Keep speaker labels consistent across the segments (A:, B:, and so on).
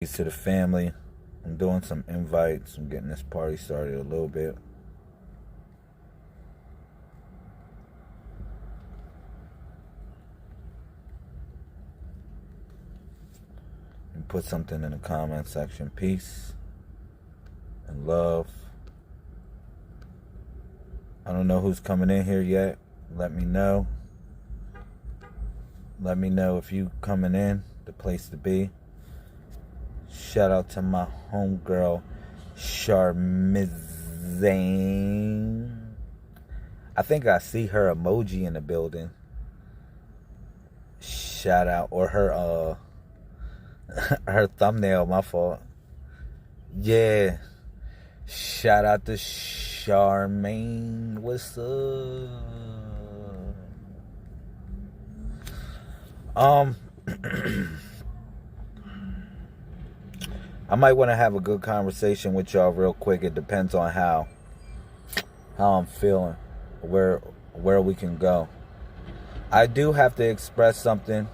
A: Peace to the family. I'm doing some invites. I'm getting this party started a little bit. And put something in the comment section. Peace and love. I don't know who's coming in here yet. Let me know. Let me know if you coming in. The place to be. Shout out to my homegirl, Charmizane. I think I see her emoji in the building. Shout out. Or her her thumbnail, my fault. Yeah. Shout out to Charmaine. What's up? I might want to have a good conversation with y'all real quick. It depends on how I'm feeling, where we can go. I do have to express something.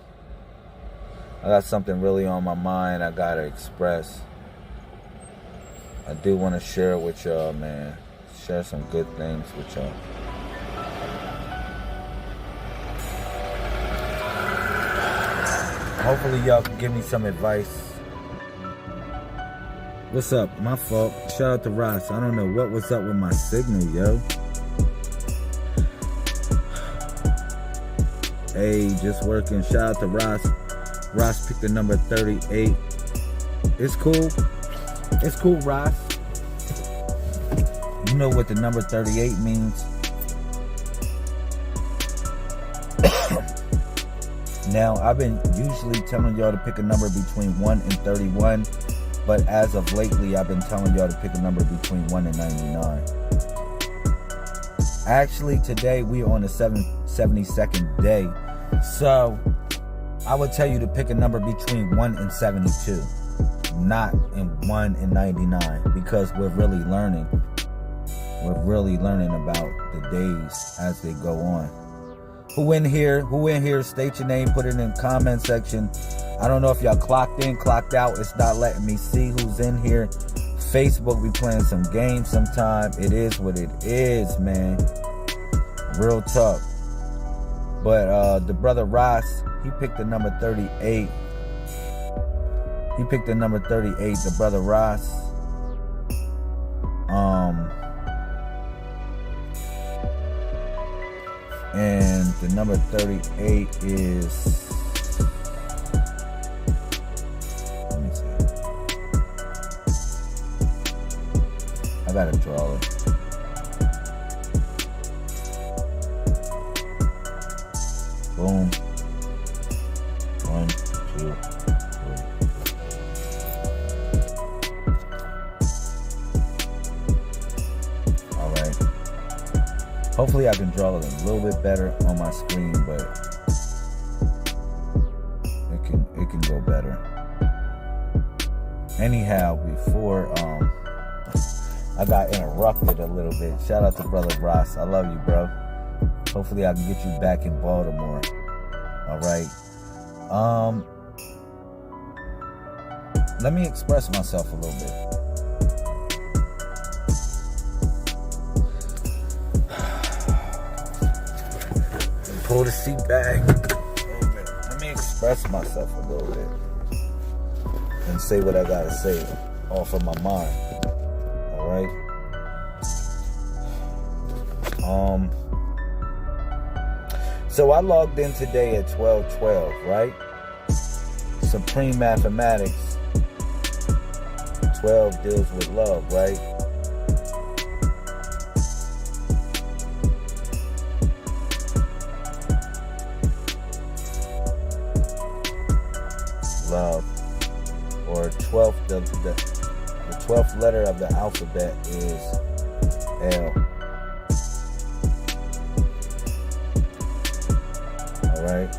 A: I got something really on my mind I gotta express. I do want to share it with y'all, man. Share some good things with y'all. Hopefully y'all can give me some advice. What's up? My fault. Shout out to Ross. I don't know what was up with my signal, yo. Hey, just working. Shout out to Ross. Ross picked the number 38. It's cool. It's cool, Ross. You know what the number 38 means. Now, I've been usually telling y'all to pick a number between 1 and 31. But as of lately, I've been telling y'all to pick a number between 1 and 99. Actually, today we're on the 72nd day. So, I would tell you to pick a number between 1 and 72. Not in 1 and 99. Because we're really learning. We're really learning about the days as they go on. Who in here? State your name, put it in the comment section. I don't know if y'all clocked in, clocked out. It's not letting me see who's in here. Facebook, we playing some games sometime. It is what it is, man. Real talk. But the brother Ross, he picked the number 38. He picked the number 38, the brother Ross. And the number 38 is... Let me see. I gotta draw it. Boom. 1, 2, 3. Alright. Hopefully I can draw it a little bit better on my screen, but it can go better. Anyhow, before I got interrupted a little bit. Shout out to brother Ross. I love you, bro. Hopefully I can get you back in Baltimore. Alright. Let me express myself a little bit. Pull the seat back a little bit. Let me express myself a little bit and say what I gotta say off of my mind. Alright? So I logged in today at 12:12, right? Supreme Mathematics. 12 deals with love, right? Love, or 12th, the 12th letter of the alphabet is L. All right.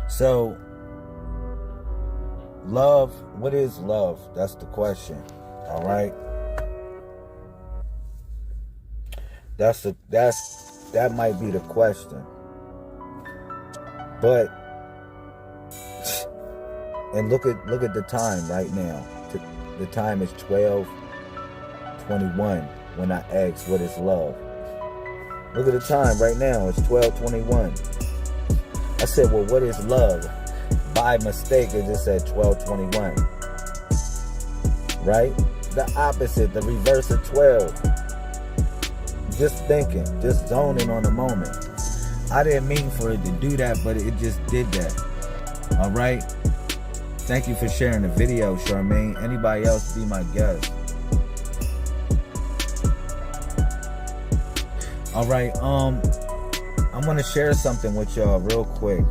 A: So, love, what is love? That's the question. All right. That might be the question. But and look at the time right now. The time is 12:21 when I asked what is love. Look at the time right now. It's 12:21. I said, well, what is love? By mistake, it just said 12:21. Right? The opposite, the reverse of 12. Just thinking, just zoning on the moment. I didn't mean for it to do that, but it just did that. All right? Thank you for sharing the video, Charmaine. Anybody else, be my guest. All right, I'm gonna share something with y'all real quick.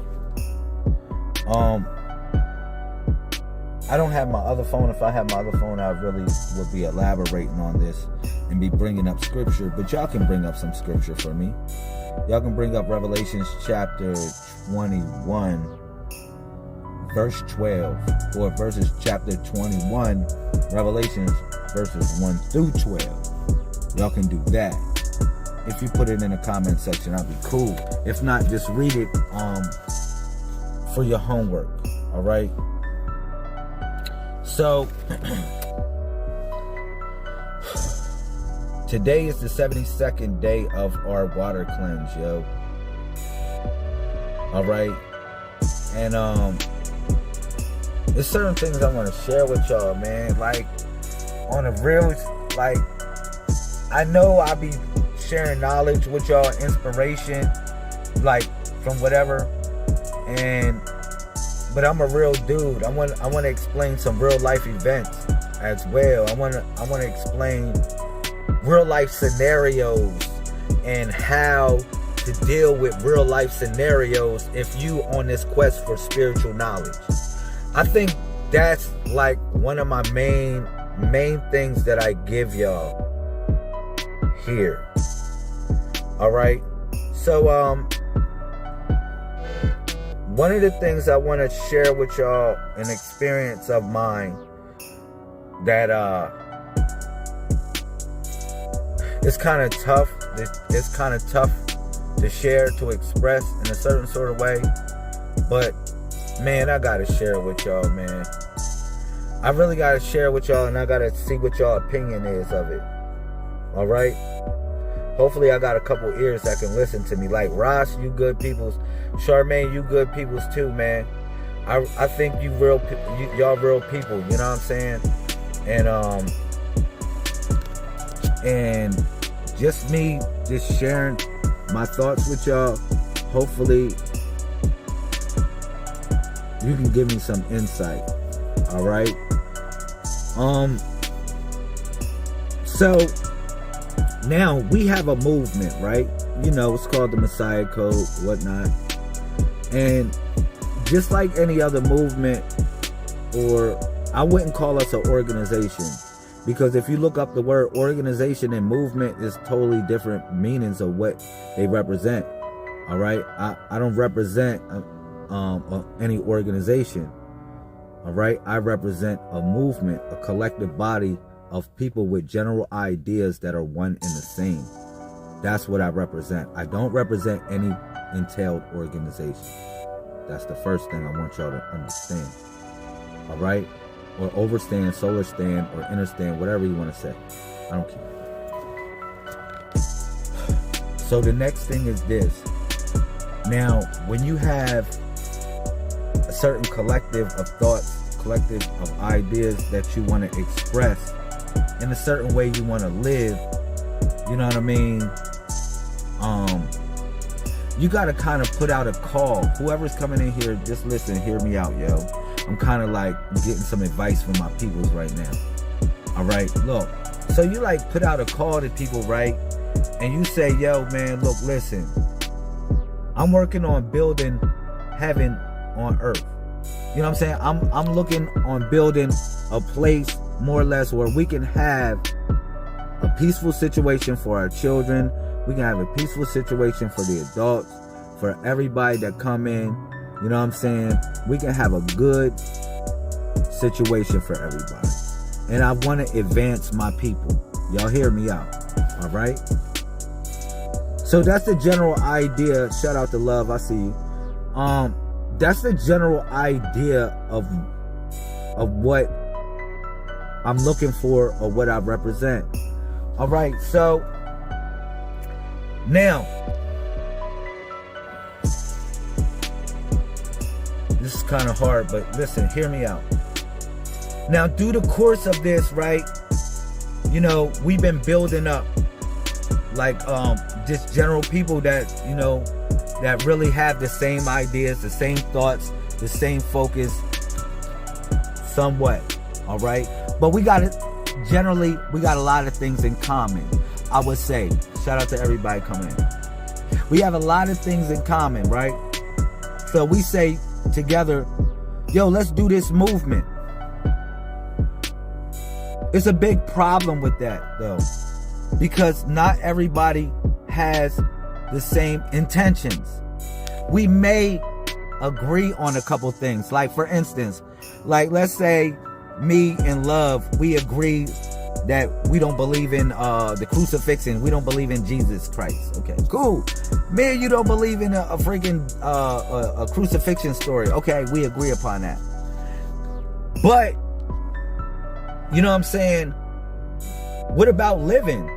A: I don't have my other phone. If I had my other phone, I really would be elaborating on this and be bringing up scripture. But y'all can bring up some scripture for me. Y'all can bring up Revelations chapter 21, verse 12, or verses chapter 21, Revelations verses 1 through 12. Y'all can do that. If you put it in the comment section, that'd be cool. If not, just read it for your homework. All right. So today is the 72nd day of our water cleanse, yo. All right. And there's certain things I want to share with y'all, man. Like on a real, like, I know I be sharing knowledge with y'all, inspiration, like from whatever, but I'm a real dude. I want to explain some real life events as well. I want to explain real life scenarios and how to deal with real life scenarios if you on this quest for spiritual knowledge. I think that's like one of my main things that I give y'all here. All right. So one of the things I want to share with y'all, an experience of mine that it's kind of tough. It's kind of tough to share, to express in a certain sort of way, but man, I gotta share it with y'all, man. I really gotta share it with y'all, and I gotta see what y'all opinion is of it. All right. Hopefully I got a couple ears that can listen to me. Like Ross, you good peoples. Charmaine, you good peoples too, man. I think y'all real people, you know what I'm saying? And just me just sharing my thoughts with y'all. Hopefully you can give me some insight. All right. So now we have a movement, right? You know, it's called the Messiah Code, whatnot. And just like any other movement, or I wouldn't call us an organization, because if you look up the word organization and movement, is totally different meanings of what they represent. All right. I don't represent any organization. All right. I represent a movement, a collective body of people with general ideas that are one and the same. That's what I represent. I don't represent any entailed organization. That's the first thing I want y'all to understand. All right? Or overstand, solar stand, or understand, whatever you want to say. I don't care. So the next thing is this. Now, when you have a certain collective of thoughts, collective of ideas that you want to express, in a certain way you want to live, you know what I mean? You got to kind of put out a call. Whoever's coming in here, just listen, hear me out, yo. I'm kind of like getting some advice from my peoples right now. All right, look. So you like put out a call to people, right? And you say, yo, man, look, listen. I'm working on building heaven on earth. You know what I'm saying? I'm looking on building a place more or less where we can have a peaceful situation for our children. We can have a peaceful situation for the adults, for everybody that come in. You know what I'm saying? We can have a good situation for everybody. And I want to advance my people. Y'all hear me out. All right? So that's the general idea. Shout out to Love, I see you. That's the general idea of what I'm looking for or what I represent. All right, so now this is kind of hard, but listen, hear me out. Now, through the course of this, right, you know, we've been building up like just general people that, you know, that really have the same ideas, the same thoughts, the same focus, somewhat. All right, but we got it. Generally, we got a lot of things in common. I would say, shout out to everybody coming in. We have a lot of things in common, right? So we say together, yo, let's do this movement. It's a big problem with that, though, because not everybody has the same intentions. We may agree on a couple things. Like, for instance, like, let's say me and Love, we agree that we don't believe in the crucifixion. We don't believe in Jesus Christ. Okay, cool. Me and you don't believe in a freaking a crucifixion story. Okay, we agree upon that. But, you know what I'm saying? What about living?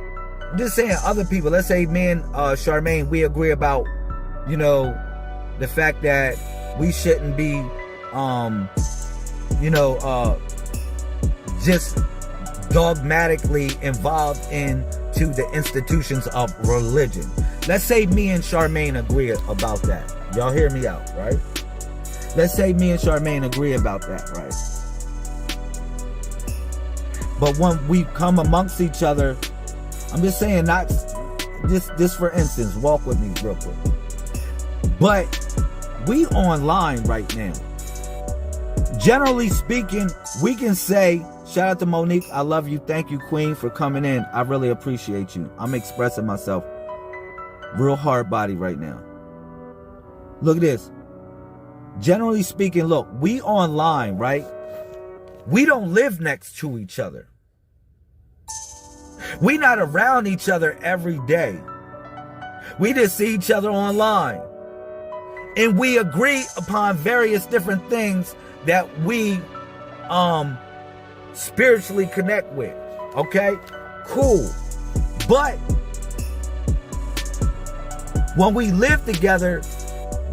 A: I'm just saying other people. Let's say me and Charmaine, we agree about, you know, the fact that we shouldn't be, you know, just dogmatically involved into the institutions of religion. Let's say me and Charmaine agree about that. Y'all hear me out, right? Let's say me and Charmaine agree about that, right? But when we come amongst each other, I'm just saying, not just for instance, walk with me real quick. But we online right now. Generally speaking, we can say, shout out to Monique, I love you, thank you, Queen, for coming in. I really appreciate you. I'm expressing myself real hard body right now. Look at this. Generally speaking, look, we online, right? We don't live next to each other. We not around each other every day. We just see each other online. And we agree upon various different things that we spiritually connect with. Okay? Cool. But when we live together,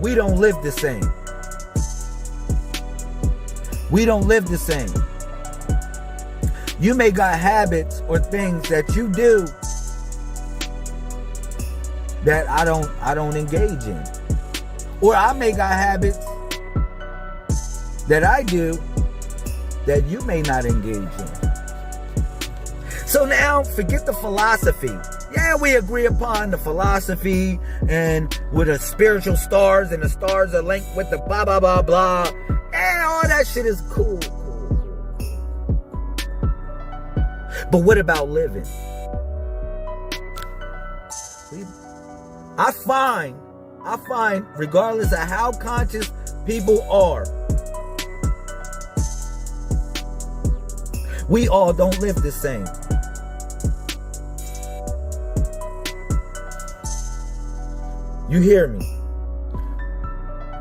A: we don't live the same. We don't live the same. You may got habits or things that you do that I don't engage in. Or I may got habits that I do that you may not engage in. So now, forget the philosophy. Yeah, we agree upon the philosophy and with the spiritual stars, and the stars are linked with the blah, blah, blah, blah. And all that shit is cool. But what about living? I find, regardless of how conscious people are, we all don't live the same. You hear me?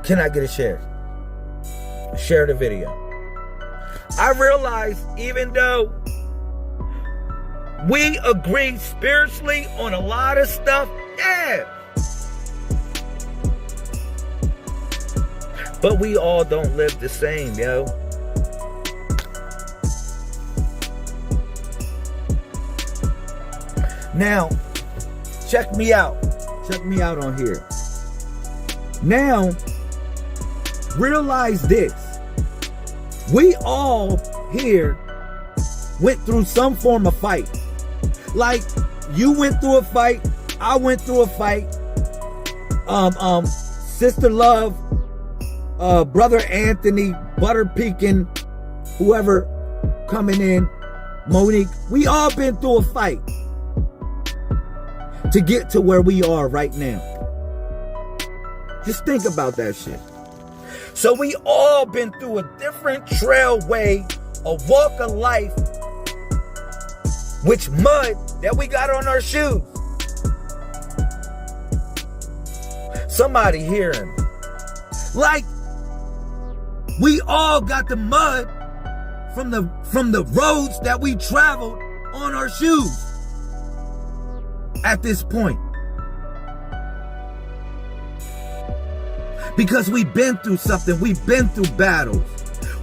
A: Can I get a share? Share the video. I realize even though we agree spiritually on a lot of stuff, yeah, but we all don't live the same, yo. Now, check me out. Check me out on here. Now, realize this. We all here went through some form of fight. Like, you went through a fight. I went through a fight. Sister Love, Brother Anthony, Butter Pekin, whoever coming in, Monique, we all been through a fight to get to where we are right now. Just think about that shit. So we all been through a different trailway, a walk of life, which mud that we got on our shoes. Somebody hearing me. Like, we all got the mud from the roads that we traveled on our shoes at this point. Because we've been through something. We've been through battles.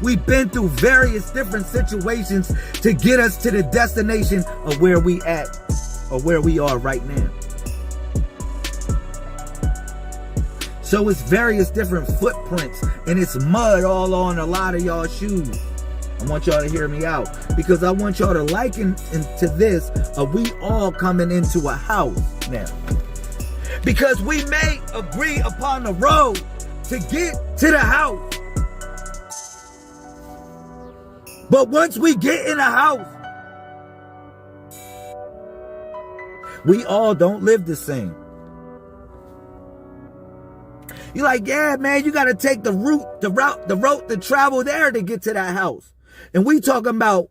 A: We've been through various different situations to get us to the destination of where we at or where we are right now. So it's various different footprints and it's mud all on a lot of y'all shoes. I want y'all to hear me out because I want y'all to liken into this of we all coming into a house now. Because we may agree upon the road to get to the house. But once we get in the house, we all don't live the same. You're like, yeah, man, you got to take the route to travel there to get to that house. And we talking about,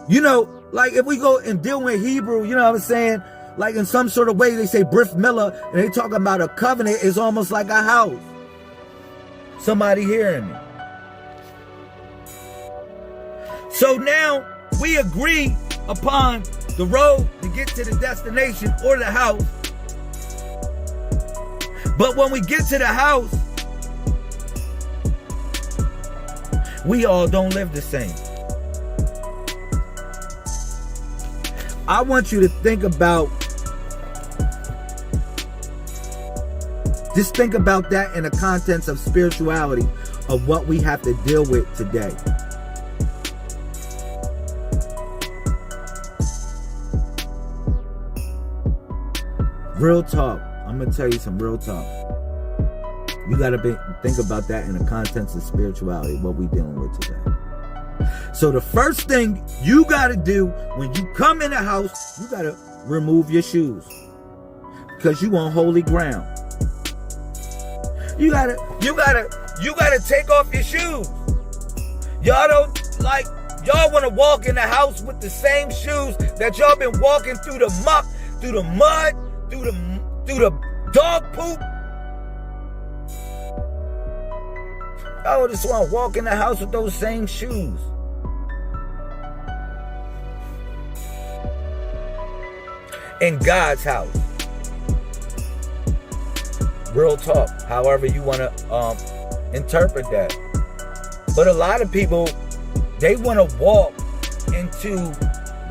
A: you know, like if we go and deal with Hebrew, you know what I'm saying? Like in some sort of way, they say Brit Miller, and they talking about a covenant is almost like a house. Somebody hearing me? So now we agree upon the road to get to the destination or the house. But when we get to the house, we all don't live the same. I want you to think about, just think about that in the contents of spirituality of what we have to deal with today. Real talk. I'm going to tell you some real talk. You got to think about that in the contents of spirituality, what we dealing with today. So the first thing you got to do when you come in the house, you got to remove your shoes. Because you on holy ground. You got to take off your shoes. Y'all don't like, y'all want to walk in the house with the same shoes that y'all been walking through the muck, through the mud, through the dog poop. Y'all just want to walk in the house with those same shoes. In God's house. Real talk. However you want to interpret that. But a lot of people, they want to walk into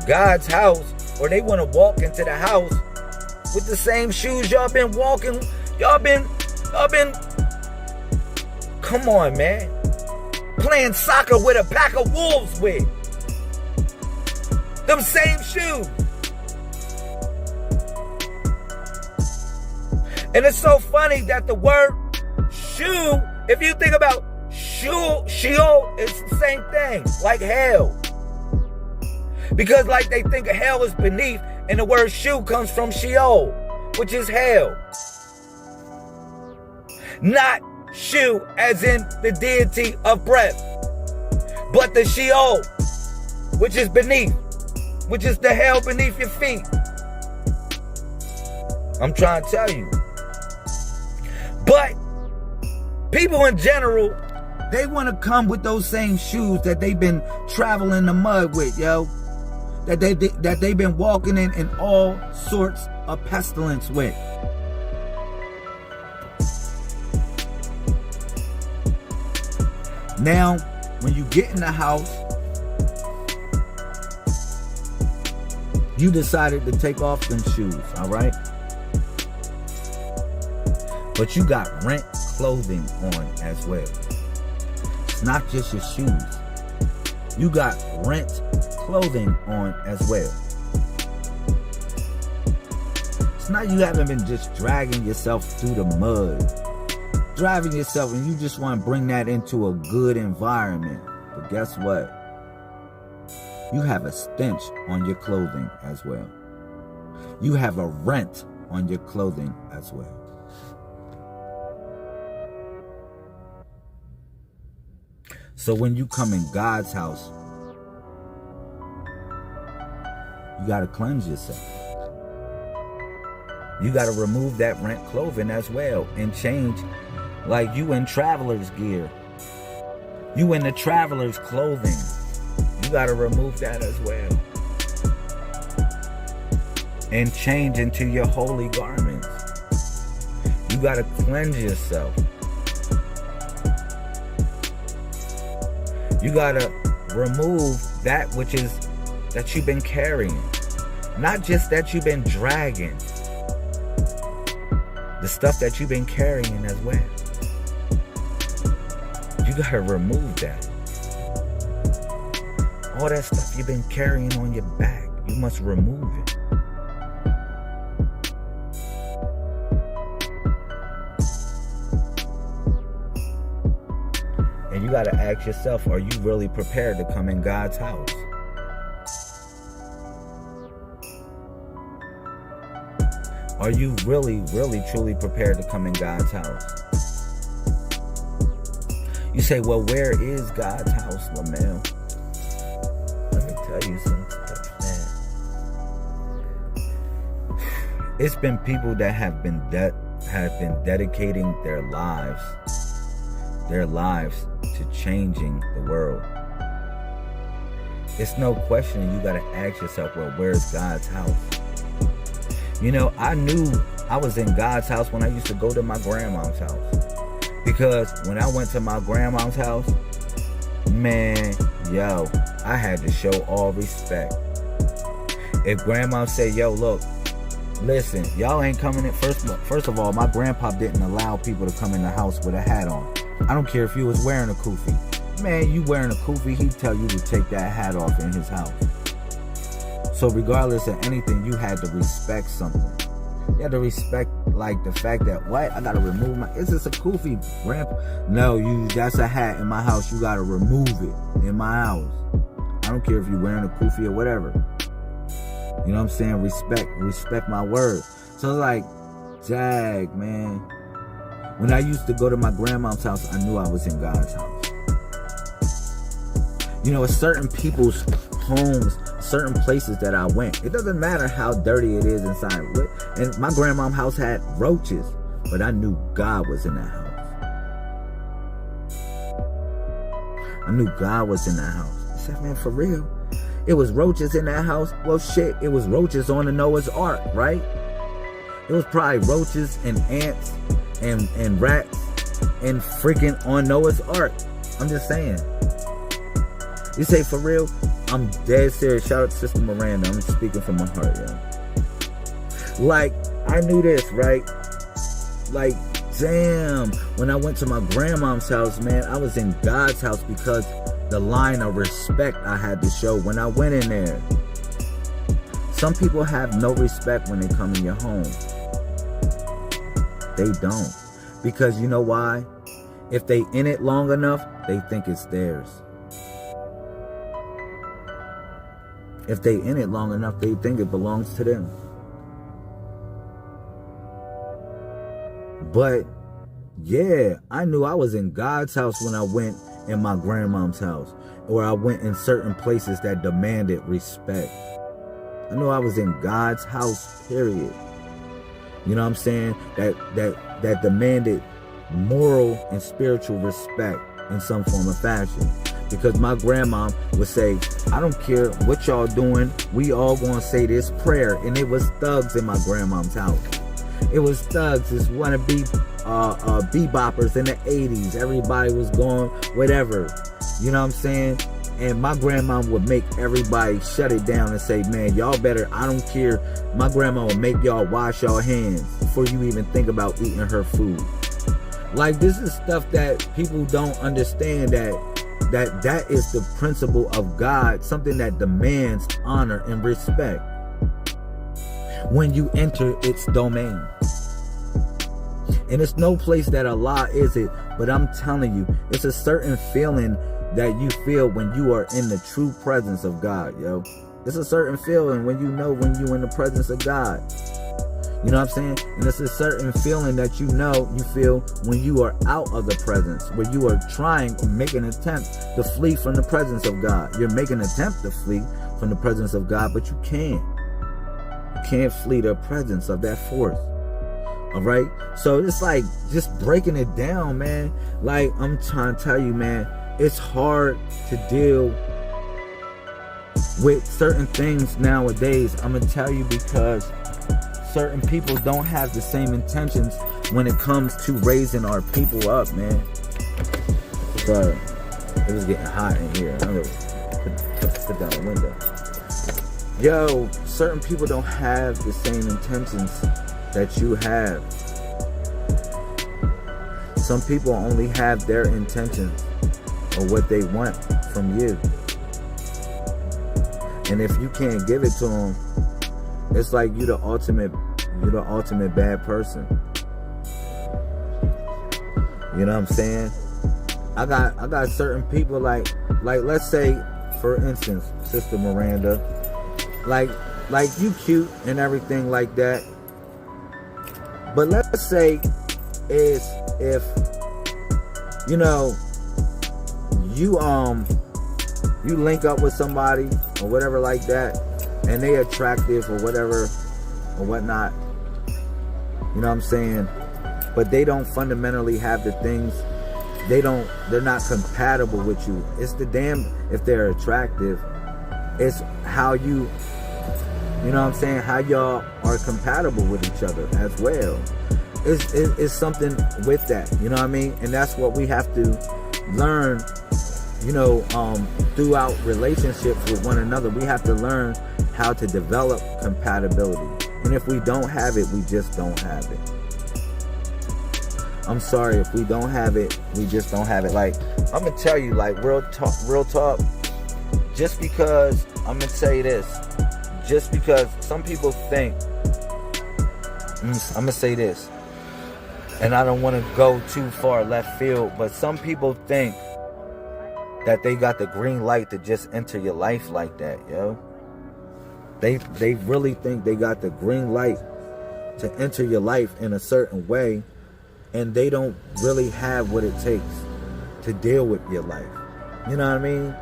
A: God's house, or they want to walk into the house with the same shoes y'all been walking. Y'all been, come on, man. Playing soccer with a pack of wolves with. Them same shoes. And it's so funny that the word shoe, if you think about Sheol, it's the same thing, like hell. Because like they think of hell is beneath, and the word shoe comes from Sheol, which is hell. Not Shu as in the deity of breath, but the Sheol, which is beneath, which is the hell beneath your feet. I'm trying to tell you. But people in general, they want to come with those same shoes that they've been traveling the mud with, yo. That they've been walking in all sorts of pestilence with. Now, when you get in the house, you decided to take off them shoes, all right? But you got rent clothing on as well. It's not just your shoes. You got rent clothing on as well. It's not you haven't been just dragging yourself through the mud. Driving yourself and you just want to bring that into a good environment. But guess what? You have a stench on your clothing as well. You have a rent on your clothing as well. So when you come in God's house, you got to cleanse yourself. You got to remove that rent clothing as well and change, like you in traveler's gear. You in the traveler's clothing. You got to remove that as well. And change into your holy garments. You got to cleanse yourself. You got to remove that which is that you've been carrying. Not just that you've been dragging. The stuff that you've been carrying as well. You got to remove that. All that stuff you've been carrying on your back, you must remove it. And you got to ask yourself, are you really prepared to come in God's house? Are you really, really, truly prepared to come in God's house? You say, well, where is God's house, Lamel? Let me tell you some stuff, man. It's been people that have been dedicating their lives to changing the world. It's no question. You got to ask yourself, well, where's God's house? You know, I knew I was in God's house when I used to go to my grandma's house. Because when I went to my grandma's house, man, yo, I had to show all respect. If grandma said, yo, look, listen, y'all ain't coming in. First of all, my grandpa didn't allow people to come in the house with a hat on. I don't care if you was wearing a kufi. Man, you wearing a kufi, he'd tell you to take that hat off in his house. So regardless of anything, you had to respect something. You had to respect, like, the fact that, what? I gotta remove my, is this a kufi, grandpa? No, that's a hat in my house. You gotta remove it in my house. I don't care if you're wearing a kufi or whatever. You know what I'm saying? Respect my word. So like, dag, man. When I used to go to my grandma's house, I knew I was in God's house. You know, it's certain people's homes, certain places that I went. It doesn't matter how dirty it is inside. And my grandma's house had roaches, but I knew God was in that house. I knew God was in that house. I said, man, for real? It was roaches in that house? Well, shit, it was roaches on the Noah's Ark, right? It was probably roaches and ants and rats and freaking on Noah's Ark. I'm just saying. You say, for real? I'm dead serious. Shout out to Sister Miranda. I'm speaking from my heart, yo. Like, I knew this, right? Like, damn. When I went to my grandma's house, man, I was in God's house because the line of respect I had to show when I went in there. Some people have no respect when they come in your home. They don't. Because you know why? If they in it long enough, they think it's theirs. If they in it long enough, they think it belongs to them. But yeah, I knew I was in God's house when I went in my grandma's house, or I went in certain places that demanded respect. I knew I was in God's house, period. You know what I'm saying? That demanded moral and spiritual respect in some form or fashion. Because my grandma would say, I don't care what y'all doing, we all gonna say this prayer. And it was thugs in my grandma's house. It was thugs, it's wannabe beboppers in the 80s. Everybody was going whatever. You know what I'm saying? And my grandma would make everybody shut it down and say, man, y'all better, I don't care. My grandma would make y'all wash y'all hands before you even think about eating her food. Like, this is stuff that people don't understand, that is the principle of God, something that demands honor and respect when you enter its domain. And it's no place that Allah is it, but I'm telling you, it's a certain feeling that you feel when you are in the true presence of God, yo. It's a certain feeling when you know when you're in the presence of God. You know what I'm saying? And it's a certain feeling that you feel when you are out of the presence, where you are trying or making an attempt to flee from the presence of God. You're making an attempt to flee from the presence of God, but you can't. You can't flee the presence of that force. All right? So it's like just breaking it down, man. Like, I'm trying to tell you, man, it's hard to deal with certain things nowadays. I'm going to tell you because certain people don't have the same intentions when it comes to raising our people up, man. Sorry. It was getting hot in here. I'm going to put down the window. Yo, certain people don't have the same intentions that you have. Some people only have their intentions or what they want from you. And if you can't give it to them, it's like you're the ultimate bad person. You know what I'm saying? I got certain people like let's say, for instance, Sister Miranda, like you cute and everything like that. But let's say if you know you link up with somebody or whatever like that, and they attractive or whatever or whatnot, you know what I'm saying, but they don't fundamentally have the things, they're not compatible with you. It's the damn if they're attractive, it's how you know what I'm saying, how y'all are compatible with each other as well. It's something with that, you know what I mean? And that's what we have to learn, you know, throughout relationships with one another. We have to learn how to develop compatibility. And if we don't have it, we just don't have it. I'm sorry, if we don't have it, we just don't have it. Like, I'm gonna tell you, like, real talk, just because, I'm gonna say this, just because some people think, I'm gonna say this, and I don't want to go too far left field, but some people think that they got the green light to just enter your life like that, yo. They really think they got the green light to enter your life in a certain way, and they don't really have what it takes to deal with your life. You know what I mean?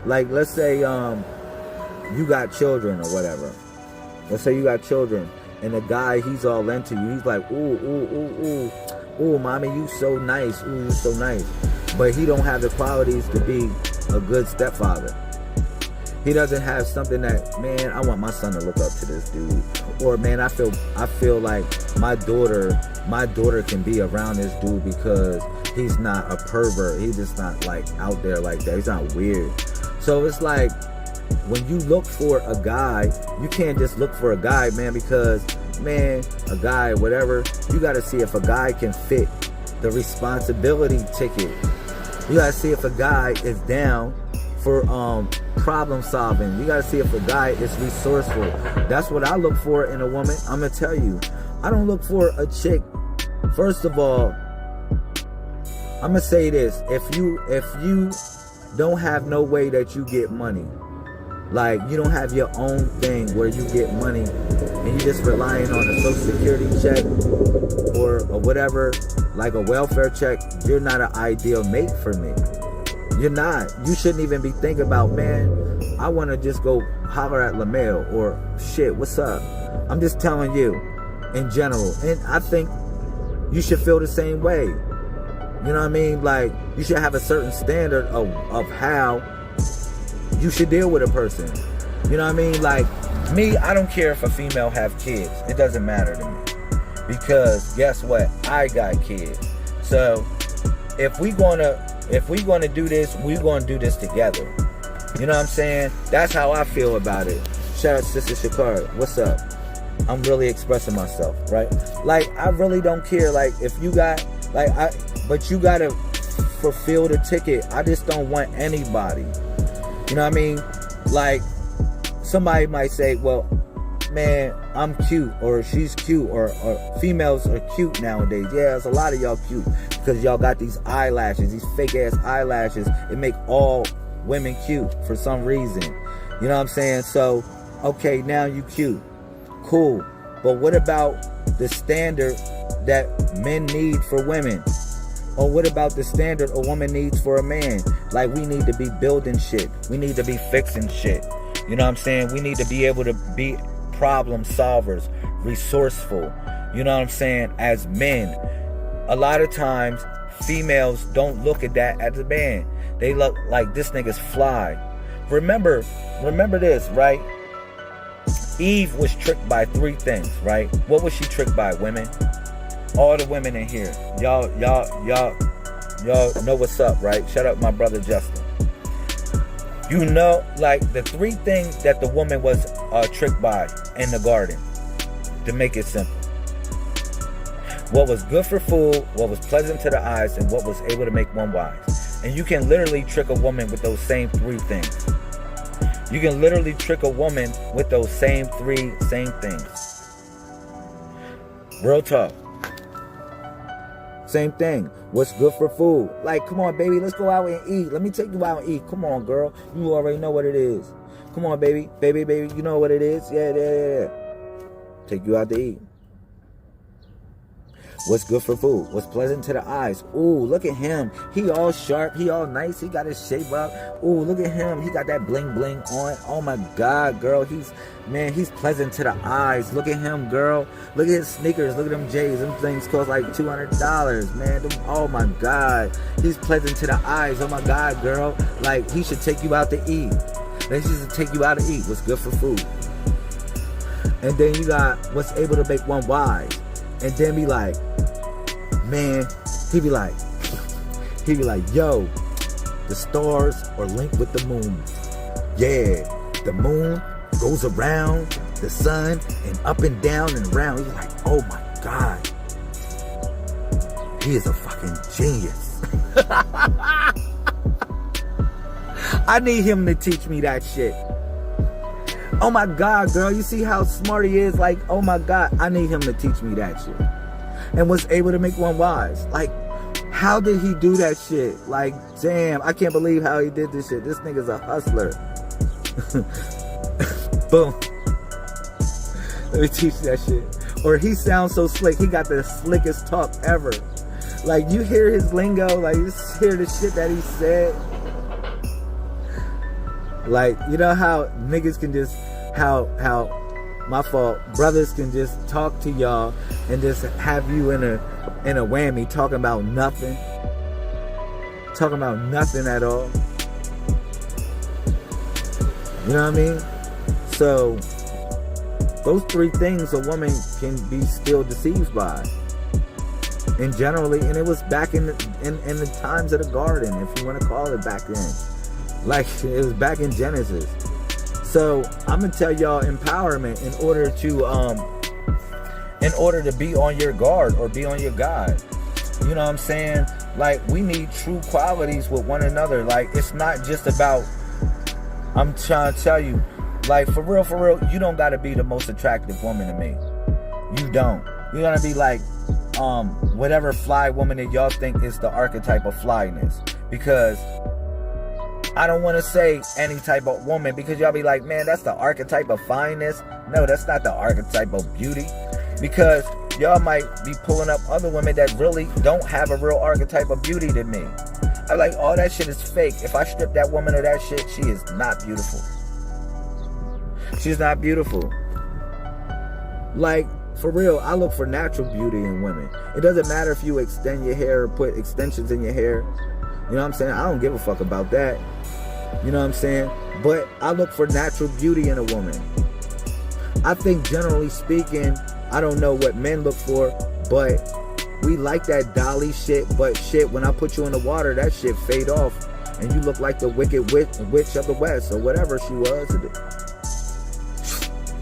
A: Like, let's say you got children or whatever. Let's say you got children, and the guy, he's all into you. He's like, ooh, mommy, you so nice. Ooh, you so nice. But he don't have the qualities to be a good stepfather. He doesn't have something that, man, I want my son to look up to this dude. Or, man, I feel like my daughter can be around this dude because he's not a pervert. He's just not like out there like that. He's not weird. So it's like, when you look for a guy, you can't just look for a guy, man, because, man, a guy, whatever, you got to see if a guy can fit the responsibility ticket. You got to see if a guy is down for problem solving. You got to see if a guy is resourceful. That's what I look for in a woman. I'm going to tell you, I don't look for a chick. First of all, I'm going to say this. If you don't have no way that you get money, like, you don't have your own thing where you get money and you just relying on a social security check or whatever, like a welfare check, you're not an ideal mate for me. You're not. You shouldn't even be thinking about, man, I want to just go holler at Lamel or shit, what's up? I'm just telling you in general. And I think you should feel the same way. You know what I mean? Like, you should have a certain standard of how you should deal with a person. You know what I mean? Like, me, I don't care if a female have kids. It doesn't matter to me. Because guess what? I got kids. So if we gonna do this, we're gonna do this together. You know what I'm saying? That's how I feel about it. Shout out to Sister Shakara. What's up? I'm really expressing myself, right? Like, I really don't care. Like, if you got, like, but you gotta fulfill the ticket. I just don't want anybody. You know what I mean? Like, somebody might say, well, man, I'm cute, or she's cute, or females are cute nowadays. Yeah, there's a lot of y'all cute because y'all got these eyelashes, these fake ass eyelashes. It make all women cute for some reason. You know what I'm saying? So, okay, now you cute. Cool. But what about the standard that men need for women? Or what about the standard a woman needs for a man? Like, we need to be building shit. We need to be fixing shit. You know what I'm saying? We need to be able to be problem solvers, resourceful. You know what I'm saying? As men, a lot of times females don't look at that as a man. They look like, this nigga's fly. Remember this, right? Eve was tricked by 3 things, right? What was she tricked by, women? All the women in here, y'all know what's up, right? Shut up, my brother Justin. You know, like, the 3 things that the woman was tricked by in the garden, to make it simple: what was good for food, what was pleasant to the eyes, and what was able to make one wise. And you can literally trick a woman with those same 3 things. You can literally trick a woman with those same things. Real talk. Same thing. What's good for food? Like, come on, baby, let's go out and eat. Let me take you out and eat. Come on, girl. You already know what it is. Come on, baby. Baby, you know what it is? Yeah. Take you out to eat. What's good for food? What's pleasant to the eyes? Ooh, look at him. He all sharp. He all nice. He got his shape up. Ooh, look at him. He got that bling bling on. Oh my God, girl. He's pleasant to the eyes. Look at him, girl. Look at his sneakers. Look at them J's. Them things cost like $200, man. Oh my God. He's pleasant to the eyes. Oh my God, girl. Like, he should take you out to eat. They should take you out to eat. What's good for food? And then you got what's able to make one wise. And then be like, man, he be like, yo, the stars are linked with the moon. Yeah, the moon goes around the sun and up and down and around. He's like, oh my God, he is a fucking genius. I need him to teach me that shit. Oh my God, girl, you see how smart he is? Like, oh my God, I need him to teach me that shit. And was able to make one wise. Like, how did he do that shit? Like, damn, I can't believe how he did this shit. This nigga's a hustler. Boom. Let me teach that shit. Or he sounds so slick. He got the slickest talk ever. Like, you hear his lingo. Like, you hear the shit that he said. Like, you know how niggas can just, how my fault, brothers can just talk to y'all and just have you in a whammy talking about nothing. Talking about nothing at all. You know what I mean? So, those 3 things a woman can be still deceived by. And generally, and it was back in the times of the garden, if you want to call it back then. Like, it was back in Genesis. So I'm gonna tell y'all empowerment in order to be on your guard or be on your guard. You know what I'm saying? Like, we need true qualities with one another. Like, it's not just about, I'm trying to tell you, like, for real, you don't gotta be the most attractive woman to me. You don't. You're gonna be like whatever fly woman that y'all think is the archetype of flyness. Because I don't want to say any type of woman, because y'all be like, man, that's the archetype of fineness. No, that's not the archetype of beauty. Because y'all might be pulling up other women that really don't have a real archetype of beauty to me. I'm like, all that shit is fake. If I strip that woman of that shit, she is not beautiful. She's not beautiful. Like, for real, I look for natural beauty in women. It doesn't matter if you extend your hair or put extensions in your hair. You know what I'm saying? I don't give a fuck about that. You know what I'm saying? But I look for natural beauty in a woman. I think generally speaking, I don't know what men look for, but we like that dolly shit. But shit, when I put you in the water, that shit fade off. And you look like the wicked witch of the West, or whatever she was.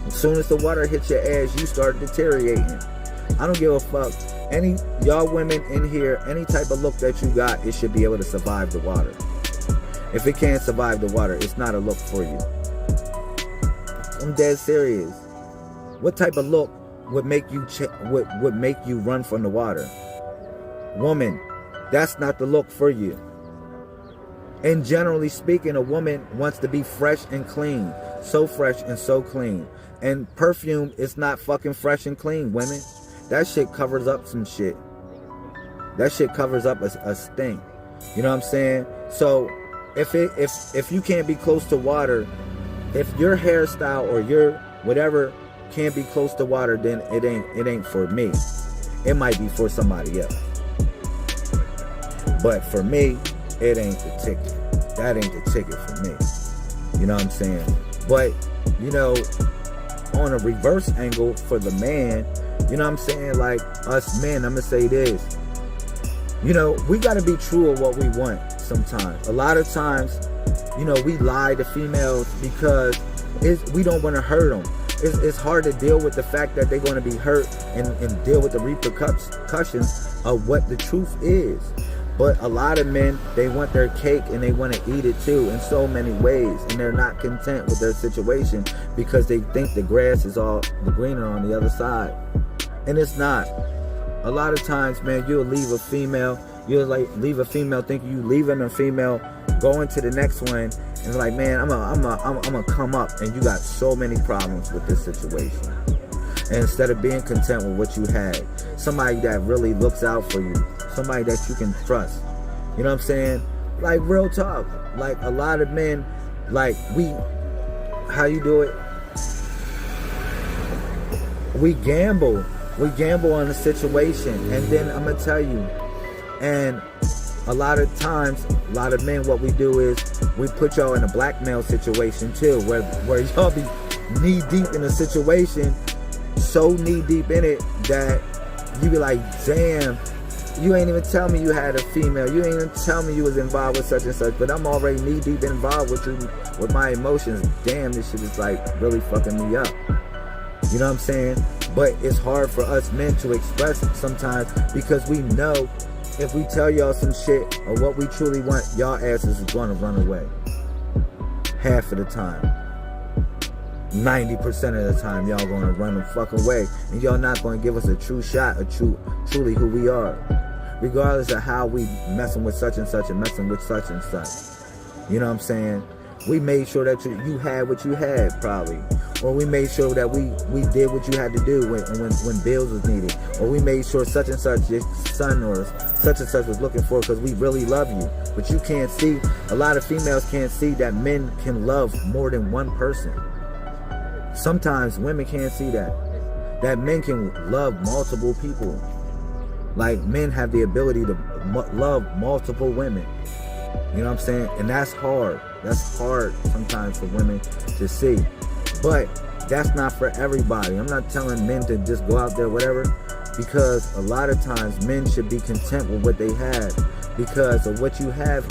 A: As soon as the water hits your ass, you start deteriorating. I don't give a fuck. Any y'all women in here, any type of look that you got, it should be able to survive the water. If it can't survive the water, it's not a look for you. I'm dead serious. What type of look would make you would make you run from the water? Woman, that's not the look for you. And generally speaking, a woman wants to be fresh and clean. So fresh and so clean. And perfume is not fucking fresh and clean, women. That shit covers up some shit. That shit covers up a stink. You know what I'm saying? So if you can't be close to water, if your hairstyle or your whatever can't be close to water, then it ain't for me. It might be for somebody else. But for me, it ain't the ticket. That ain't the ticket for me. You know what I'm saying? But, you know, on a reverse angle for the man, you know what I'm saying? Like us men, I'm going to say this. You know, we got to be true of what we want sometimes. A lot of times, you know, we lie to females because we don't want to hurt them. It's hard to deal with the fact that they're going to be hurt and deal with the repercussions of what the truth is. But a lot of men, they want their cake and they want to eat it too in so many ways. And they're not content with their situation because they think the grass is all the greener on the other side. And it's not. A lot of times, man, you'll leave a female. You'll leave a female thinking you leaving a female, going to the next one, and like, man, I'm gonna come up, and you got so many problems with this situation. And instead of being content with what you had, somebody that really looks out for you, somebody that you can trust, you know what I'm saying? Like, real talk. Like, a lot of men, like, how you do it? We gamble on the situation, and then I'm gonna tell you, and a lot of times, a lot of men, what we do is we put y'all in a blackmail situation too, where y'all be knee deep in a situation, so knee deep in it that you be like, damn, you ain't even tell me you had a female, you ain't even tell me you was involved with such and such, but I'm already knee deep involved with you, with my emotions. Damn, this shit is like really fucking me up. You know what I'm saying? But it's hard for us men to express it sometimes because we know if we tell y'all some shit or what we truly want, y'all asses is going to run away. Half of the time. 90% of the time, y'all going to run the fuck away. And y'all not going to give us a true shot of truly who we are. Regardless of how we messing with such and such and messing with such and such. You know what I'm saying? We made sure that you had what you had, probably. Or we made sure that we did what you had to do when bills was needed. Or we made sure such and such, your son or such and such was looking for because we really love you. But you can't see, a lot of females can't see that men can love more than one person. Sometimes women can't see that men can love multiple people. Like, men have the ability to love multiple women. You know what I'm saying? And that's hard. That's hard sometimes for women to see. But that's not for everybody. I'm not telling men to just go out there, whatever, because a lot of times men should be content with what they have. Because of what you have,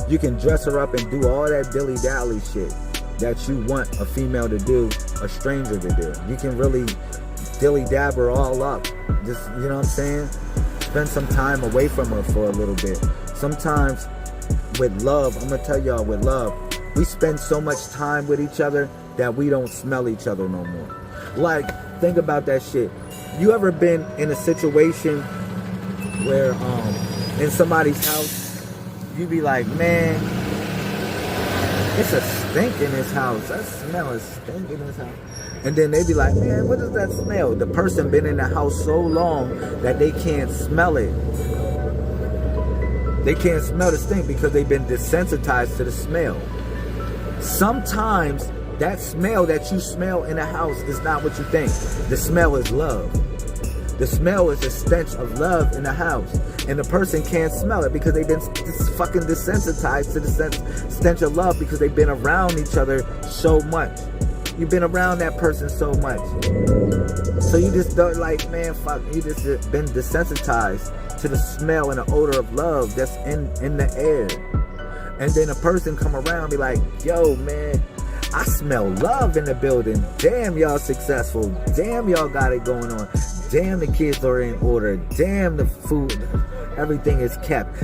A: you can dress her up and do all that dilly-dally shit that you want a female to do, a stranger to do. You can really dilly-dab her all up. Just, you know what I'm saying? Spend some time away from her for a little bit. Sometimes with love, I'm going to tell y'all, with love, we spend so much time with each other that we don't smell each other no more. Like, think about that shit. You ever been in a situation where in somebody's house, you be like, man, it's a stink in this house. I smell a stink in this house. And then they be like, man, what does that smell? The person been in the house so long that they can't smell it. They can't smell the stink because they've been desensitized to the smell. Sometimes that smell that you smell in a house is not what you think. The smell is love. The smell is a stench of love in the house. And the person can't smell it because they've been fucking desensitized to the stench of love because they've been around each other so much. You've been around that person so much. So you just don't, like, man, fuck, you just been desensitized to the smell and the odor of love that's in the air. And then a person come around and be like, yo, man, I smell love in the building. Damn, y'all successful. Damn, y'all got it going on. Damn, the kids are in order. Damn, the food, everything is kept.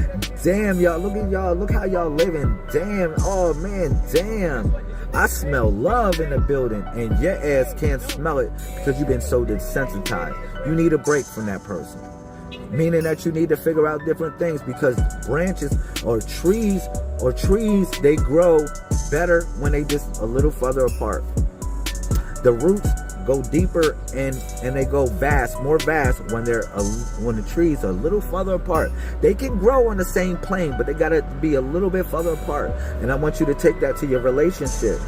A: Damn, y'all, look at y'all. Look how y'all living. Damn, oh, man, damn. I smell love in the building. And your ass can't smell it because you've been so desensitized. You need a break from that person. Meaning that you need to figure out different things because branches or trees, they grow better when they just a little further apart. The roots go deeper and they go more vast when the trees are a little further apart. They can grow on the same plane, but they gotta be a little bit further apart. And I want you to take that to your relationship.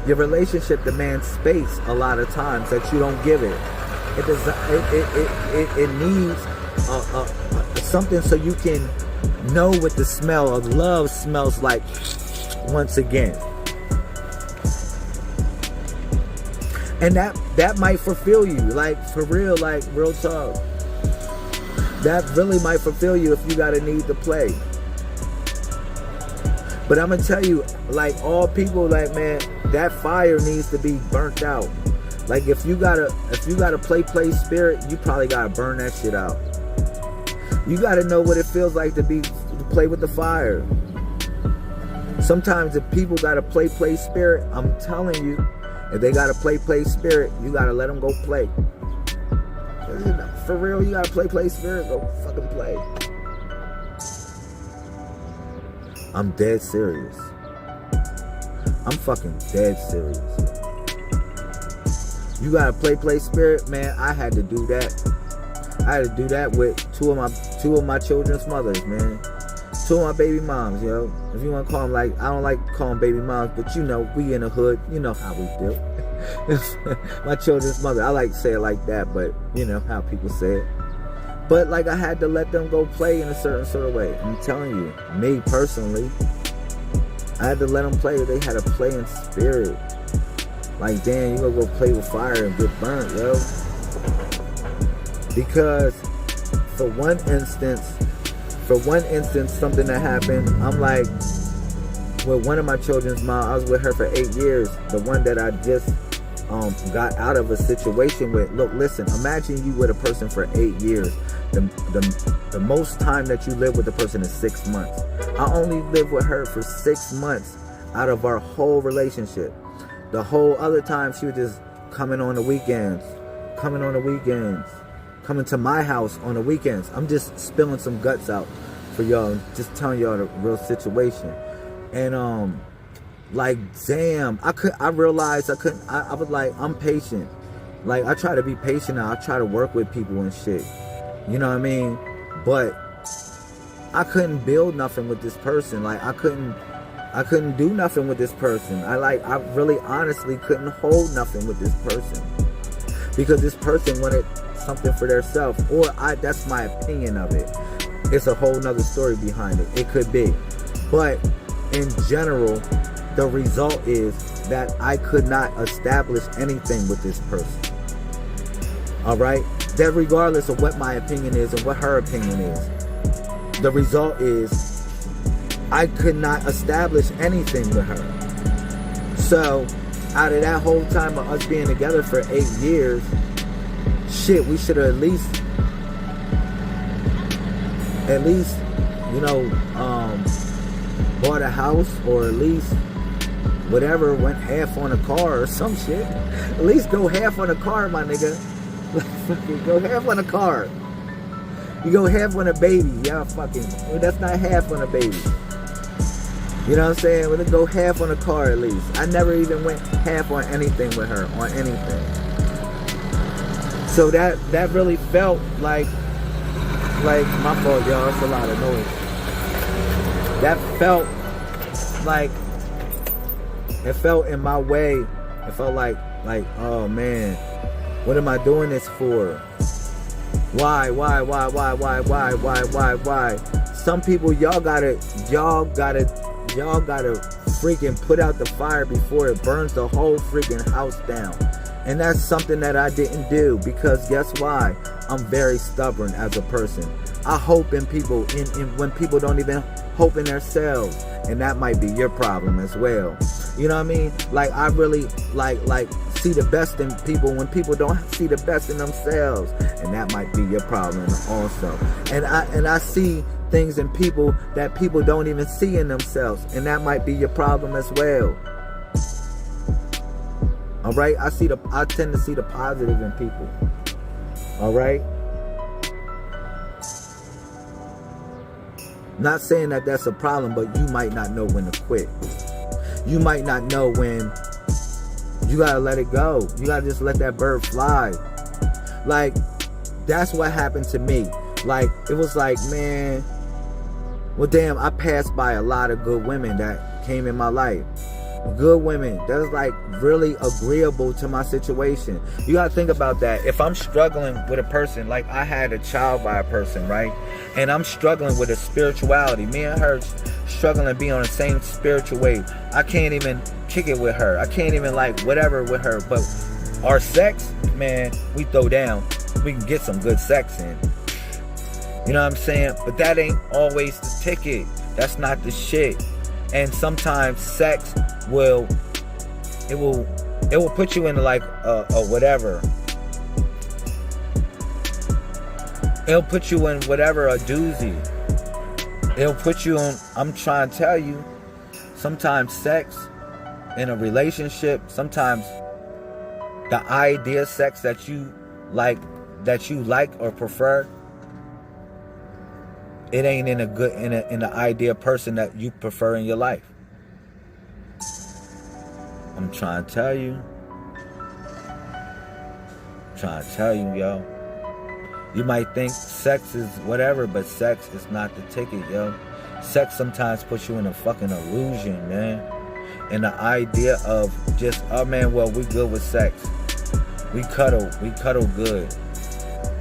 A: Your relationship demands space a lot of times that you don't give it. It needs something so you can know what the smell of love smells like once again. And that might fulfill you, like for real, like real talk. That really might fulfill you if you got a need to play. But I'm gonna tell you, like all people, like man, that fire needs to be burnt out. Like if you got a play spirit, you probably gotta burn that shit out. You gotta know what it feels like to play with the fire. Sometimes if people got a play spirit, I'm telling you, if they got a play spirit, you gotta let them go play. For real, you got a play spirit, go fucking play. I'm dead serious. I'm fucking dead serious. You got a play spirit, man. I had to do that. I had to do that with two of my children's mothers, man. Two of my baby moms, yo. If you want to call them, like, I don't like calling baby moms, but you know, we in the hood, you know how we do. My children's mother, I like to say it like that, but you know how people say it. But like I had to let them go play in a certain sort of way. I'm telling you, me personally, I had to let them play. They had a playing spirit. Like, damn, you gonna go play with fire and get burnt, yo. Because for one instance, something that happened, I'm like, with one of my children's mom, I was with her for 8 years. The one that I just got out of a situation with. Look, listen, imagine you with a person for 8 years. The most time that you live with the person is 6 months. I only lived with her for 6 months out of our whole relationship. The whole other time she was just coming on the weekends, coming to my house on the weekends. I'm just spilling some guts out for y'all, just telling y'all the real situation. And like, damn, I realized I couldn't. I was like, I'm patient. Like, I try to be patient now. I try to work with people and shit. You know what I mean? But I couldn't build nothing with this person. Like, I couldn't do nothing with this person. I really honestly couldn't hold nothing with this person. Because this person wanted something for themselves. Or that's my opinion of it. It's a whole nother story behind it. It could be. But in general, the result is that I could not establish anything with this person. Alright? That regardless of what my opinion is and what her opinion is, the result is I could not establish anything with her. So, out of that whole time of us being together for 8 years, shit, we should have at least, you know, bought a house, or at least whatever, went half on a car or some shit. At least go half on a car, my nigga. Go half on a car. You go half on a baby. Yeah, well, that's not half on a baby. You know what I'm saying? We'll go half on a car at least. I never even went half on anything with her, on anything. So that really felt like my fault, y'all. It's a lot of noise. That felt like, it felt in my way. It felt like, oh man, what am I doing this for? Why? Some people, y'all gotta freaking put out the fire before it burns the whole freaking house down. And that's something that I didn't do, because guess why? I'm very stubborn as a person. I hope in people, when people don't even hope in themselves. And that might be your problem as well. You know what I mean? Like, I really like see the best in people when people don't see the best in themselves. And that might be your problem also. And I see things in people that people don't even see in themselves. And that might be your problem as well. Alright? I tend to see the positive in people. Alright? Not saying that that's a problem, but you might not know when to quit. You might not know when you gotta let it go. You gotta just let that bird fly. Like, that's what happened to me. Like, it was like, man, well damn, I passed by a lot of good women that came in my life. Good women that's like really agreeable to my situation. You gotta think about that. If I'm struggling with a person, like I had a child by a person, right? And I'm struggling with a spirituality. Me and her struggling to be on the same spiritual wave. I can't even kick it with her. I can't even like whatever with her. But our sex, man, we throw down. We can get some good sex in. You know what I'm saying? But that ain't always the ticket. That's not the shit. And sometimes sex will put you into like a whatever. It'll put you in whatever, a doozy. It'll put you on, I'm trying to tell you, sometimes sex in a relationship, sometimes the idea of sex that you like or prefer, it ain't in the idea person that you prefer in your life. I'm trying to tell you. Yo. You might think sex is whatever, but sex is not the ticket, yo. Sex sometimes puts you in a fucking illusion, man. And the idea of just, oh man, well, we good with sex. We cuddle good.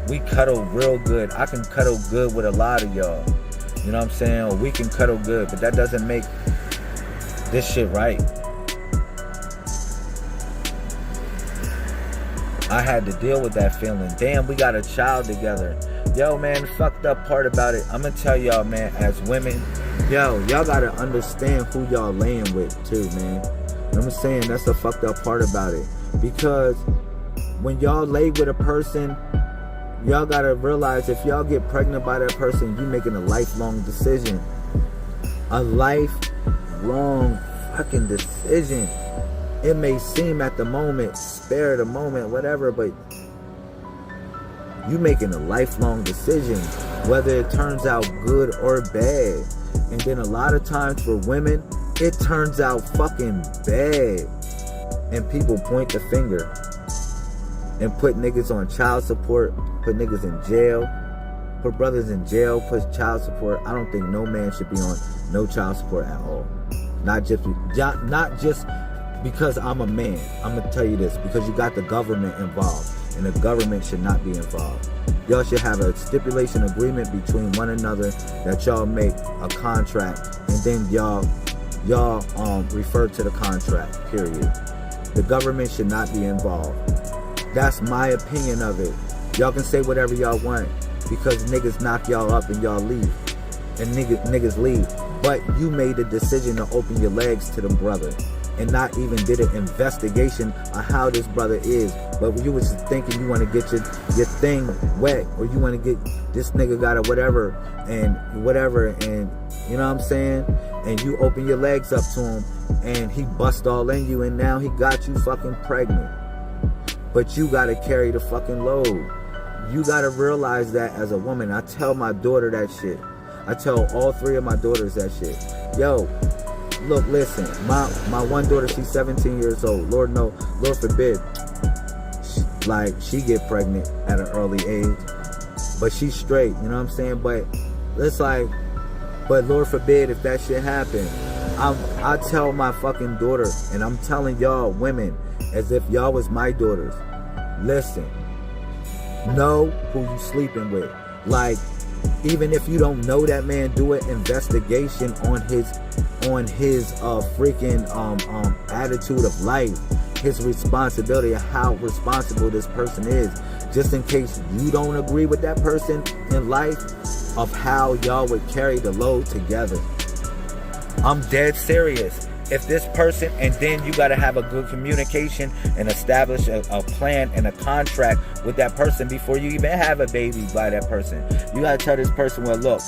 A: We cuddle real good. I can cuddle good with a lot of y'all. You know what I'm saying? Or we can cuddle good, but that doesn't make this shit right. I had to deal with that feeling. Damn, we got a child together. Yo, man, the fucked up part about it, I'm gonna tell y'all, man, as women, yo, y'all gotta understand who y'all laying with too, man. You know what I'm saying? That's the fucked up part about it. Because when y'all lay with a person, y'all gotta realize if y'all get pregnant by that person, you making a lifelong decision. A lifelong fucking decision. It may seem at the moment, spare the moment, whatever, but you making a lifelong decision, whether it turns out good or bad. And then a lot of times for women, it turns out fucking bad. And people point the finger and put niggas on child support, put niggas in jail, put brothers in jail, put child support. I don't think no man should be on no child support at all. Not just because I'm a man. I'm gonna tell you this, because you got the government involved, and the government should not be involved. Y'all should have a stipulation agreement between one another that y'all make a contract, and then y'all refer to the contract, period. The government should not be involved. That's my opinion of it. Y'all can say whatever y'all want, because niggas knock y'all up and y'all leave, and niggas leave. But you made the decision to open your legs to them brother, and not even did an investigation on how this brother is. But you was just thinking you want to get your thing wet, or you want to get this nigga got a whatever, and you know what I'm saying? And you open your legs up to him, and he bust all in you, and now he got you fucking pregnant. But you gotta carry the fucking load. You gotta realize that as a woman. I tell my daughter that shit. I tell all three of my daughters that shit. Yo, look, listen, my one daughter, she's 17 years old. Lord forbid, she get pregnant at an early age. But she's straight, you know what I'm saying? But it's like, but Lord forbid if that shit happen. I tell my fucking daughter, and I'm telling y'all women, as if y'all was my daughters, listen, know who you sleeping with. Like, even if you don't know that man, do an investigation on his freaking attitude of life, his responsibility, how responsible this person is, just in case you don't agree with that person in life, of how y'all would carry the load together. I'm dead serious. If this person, and then you got to have a good communication and establish a plan and a contract with that person before you even have a baby by that person. You got to tell this person, well, look,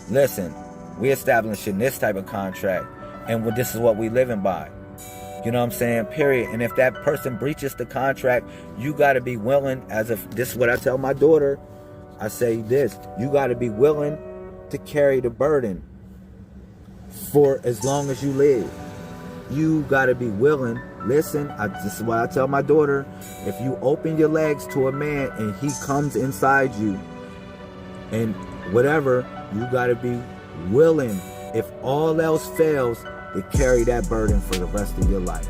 A: listen, we establishing this type of contract, and this is what we living by. You know what I'm saying? Period. And if that person breaches the contract, you got to be willing, as if this is what I tell my daughter. I say this, you got to be willing to carry the burden for as long as you live. You got to be willing. Listen, this is what I tell my daughter. If you open your legs to a man and he comes inside you and whatever, you got to be willing. If all else fails, to carry that burden for the rest of your life.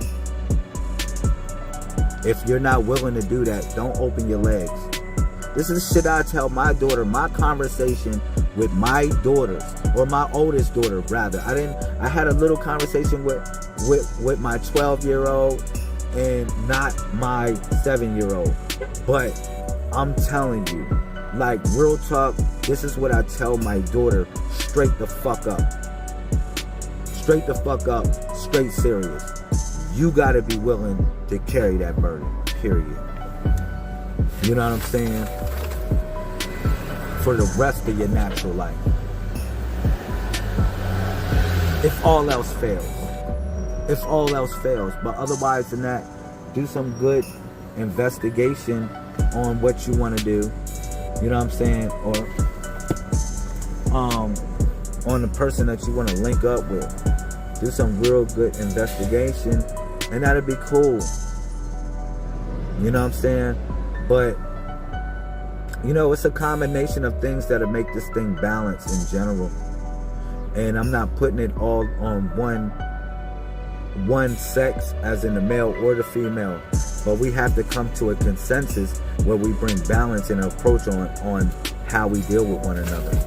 A: If you're not willing to do that, don't open your legs. This is shit I tell my daughter, my conversation with my daughters, or my oldest daughter rather. I had a little conversation with my 12-year-old and not my 7-year-old. But I'm telling you, like real talk, this is what I tell my daughter straight the fuck up. Straight the fuck up, straight serious. You gotta be willing to carry that burden, period. You know what I'm saying? For the rest of your natural life. If all else fails. If all else fails. But otherwise than that, do some good investigation on what you want to do. You know what I'm saying? Or on the person that you want to link up with. Do some real good investigation, and that'll be cool. You know what I'm saying? But you know, it's a combination of things that'll make this thing balance in general. And I'm not putting it all on one sex, as in the male or the female. But we have to come to a consensus where we bring balance and approach on how we deal with one another.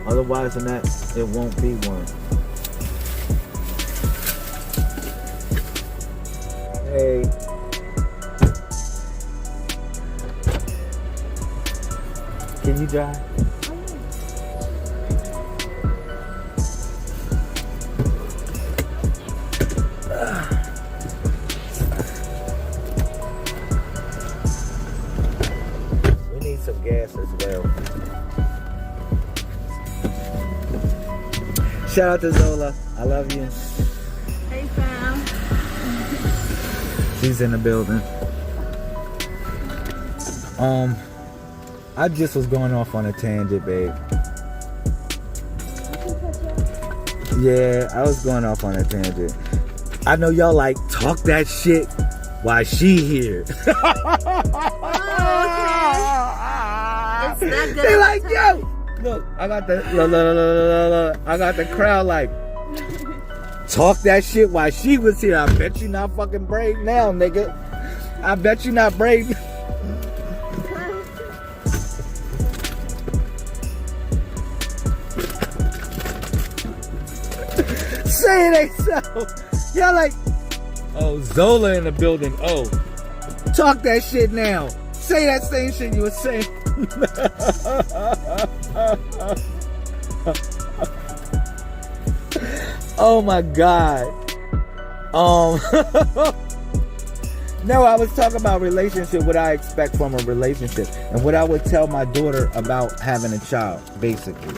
A: Otherwise than that, it won't be one. Hey. Can you drive? We need some gas as well. Shout out to Zola. I love you.
B: Hey, fam.
A: She's in the building. I just was going off on a tangent, babe. Yeah, I was going off on a tangent. I know y'all like, talk that shit while she here.
B: Oh, okay. It's not good.
A: They like, yo, look, I got the crowd like, talk that shit while she was here. I bet you not fucking brave now, nigga. I bet you not brave. Say it ain't so. Y'all like, oh, Zola in the building. Oh, talk that shit now. Say that same shit you were saying. Oh my God. No, I was talking about relationship, what I expect from a relationship, and what I would tell my daughter about having a child, basically.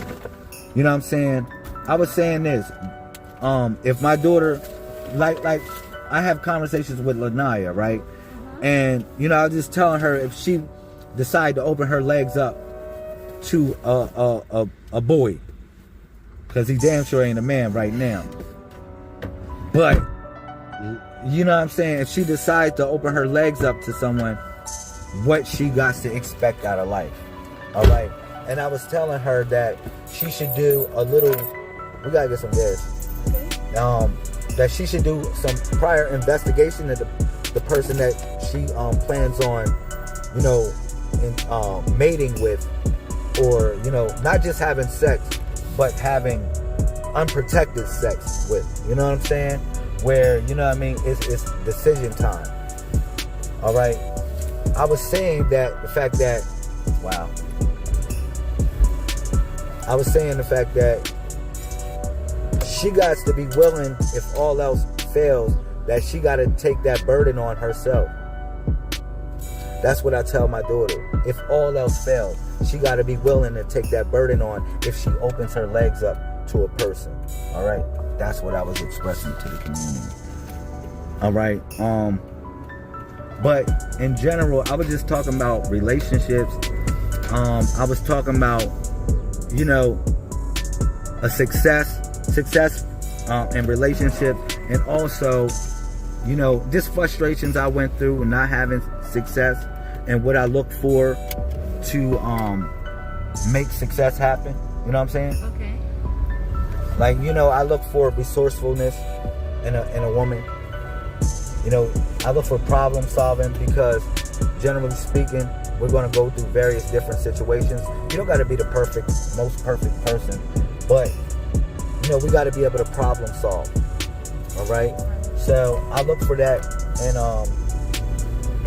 A: You know what I'm saying? I was saying this. If my daughter, like I have conversations with Lanaya, right? And, you know, I was just telling her, if she decide to open her legs up to a boy, because he damn sure ain't a man right now. But, you know what I'm saying? If she decides to open her legs up to someone, what she got to expect out of life. All right? And I was telling her that she should do a little, we gotta get some gas. That she should do some prior investigation of the person that she plans on, you know, mating with, or, you know, not just having sex, but having unprotected sex with. You know what I'm saying? Where, you know what I mean, it's decision time. All right. I was saying that the fact that, wow. I was saying the fact that she got to be willing, if all else fails, that she got to take that burden on herself. That's what I tell my daughter. If all else fails, she got to be willing to take that burden on if she opens her legs up to a person. All right? That's what I was expressing to the community. All right? But in general, I was just talking about relationships. I was talking about, you know, a success in relationships, and also, you know, just frustrations I went through with not having success, and what I look for to make success happen. You know what I'm saying?
B: Okay.
A: Like, you know, I look for resourcefulness. in a woman. You know, I look for problem solving because, generally speaking, we're going to go through various different situations. You don't got to be the most perfect person, but you know, we got to be able to problem solve. All right. So I look for that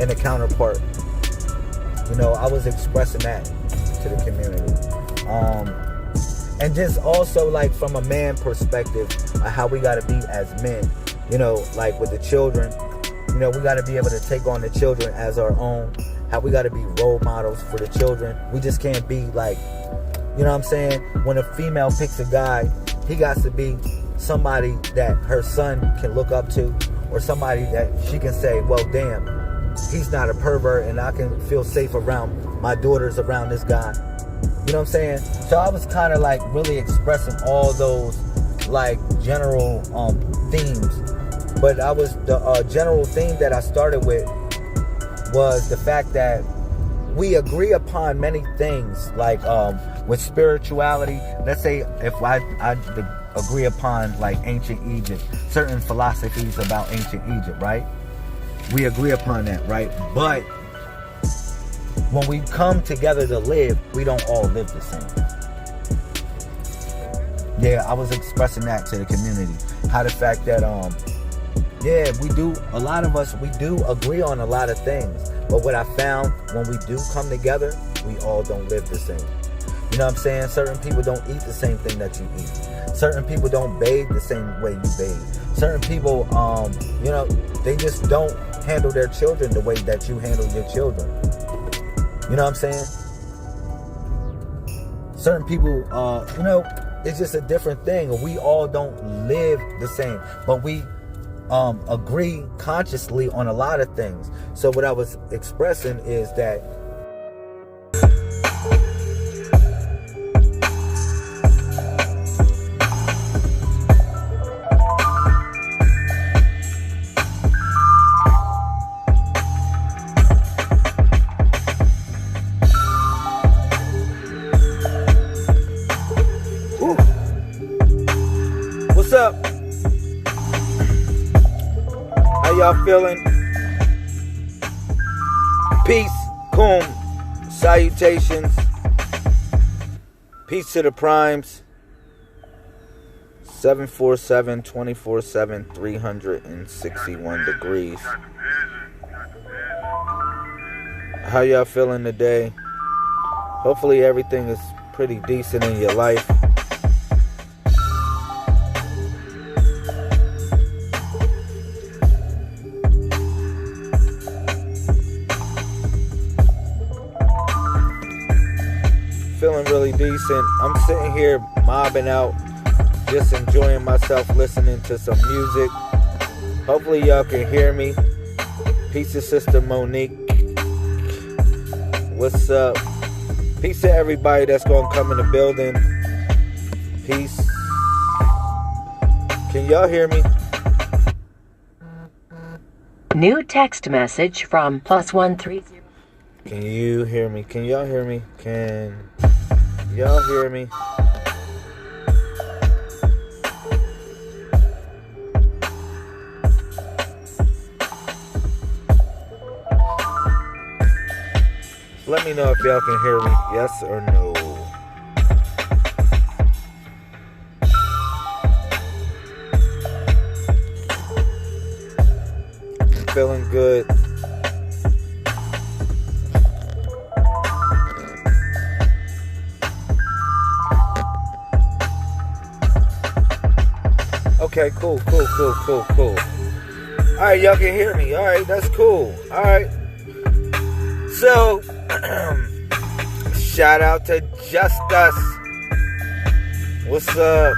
A: in a counterpart. You know, I was expressing that to the community, and just also like from a man perspective, how we got to be as men. You know, like with the children. You know, we got to be able to take on the children as our own. How we got to be role models for the children. We just can't be like, you know what I'm saying? When a female picks a guy, he got to be somebody that her son can look up to, or somebody that she can say, well, damn, he's not a pervert, and I can feel safe around my daughters around this guy. You know what I'm saying? So I was kind of like really expressing all those like general themes. But the general theme that I started with was the fact that we agree upon many things, like with spirituality. Let's say if I agree upon like ancient Egypt, certain philosophies about ancient Egypt, right? We agree upon that, right? But when we come together to live, we don't all live the same. Yeah, I was expressing that to the community. How the fact that yeah, a lot of us do agree on a lot of things. But what I found, when we do come together, we all don't live the same. You know what I'm saying? Certain people don't eat the same thing that you eat. Certain people don't bathe the same way you bathe. Certain people, you know, they just don't handle their children the way that you handle your children. You know what I'm saying? Certain people, you know, it's just a different thing. We all don't live the same. But we agree consciously on a lot of things. So what I was expressing is that what's up? How y'all feeling? Peace, kum, salutations. Peace to the primes. 747, 24/7, 361 degrees. How y'all feeling today? Hopefully everything is pretty decent in your life. Feeling really decent. I'm sitting here mobbing out, just enjoying myself, listening to some music. Hopefully y'all can hear me. Peace to Sister Monique. What's up? Peace to everybody that's gonna come in the building. Peace. Can y'all hear me?
C: New text message from +130.
A: Can you hear me? Can y'all hear me? Can y'all hear me? Let me know if y'all can hear me. Yes or no? I'm feeling good. Okay, cool. Alright, y'all can hear me. Alright, that's cool. Alright. So, shout out to Justice. What's up?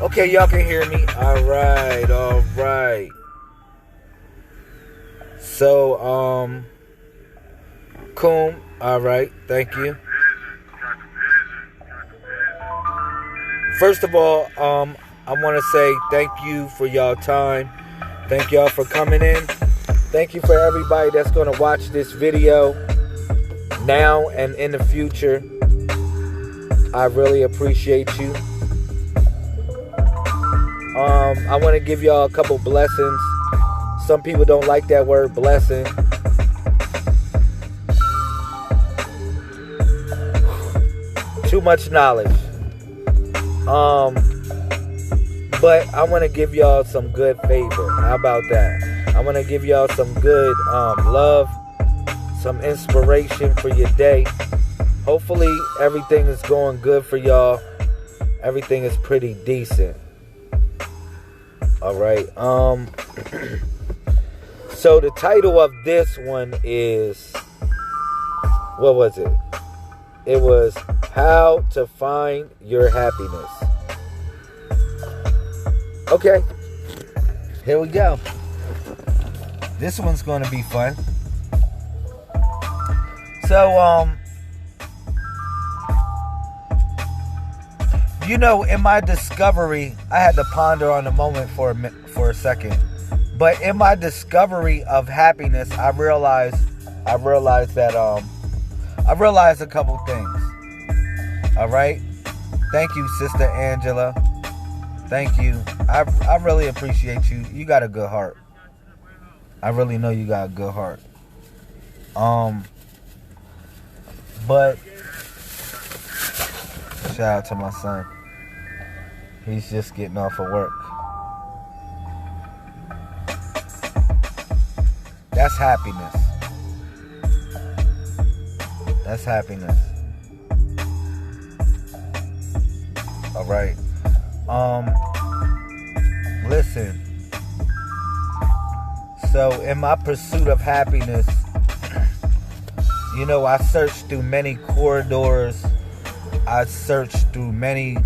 A: Okay, y'all can hear me. Alright. So, cool. Alright, thank you. First of all, I want to say thank you for y'all time. Thank y'all for coming in. Thank you for everybody that's going to watch this video now and in the future. I really appreciate you. I want to give y'all a couple blessings. Some people don't like that word blessing. Too much knowledge. But I want to give y'all some good favor. How about that? I want to give y'all some good love, some inspiration for your day. Hopefully everything is going good for y'all. Everything is pretty decent. Alright. So the title of this one is, what was it? It was How to Find Your Happiness. Okay. Here we go. This one's going to be fun. So, you know, in my discovery, I had to ponder on the moment for a second. But in my discovery of happiness, I realized a couple things. All right. Thank you, Sister Angela. Thank you. I really appreciate you. You got a good heart. I really know you got a good heart. But shout out to my son. He's just getting off of work. That's happiness. That's happiness. All right. Listen. So in my pursuit of happiness, you know, I searched through many corridors. I searched through many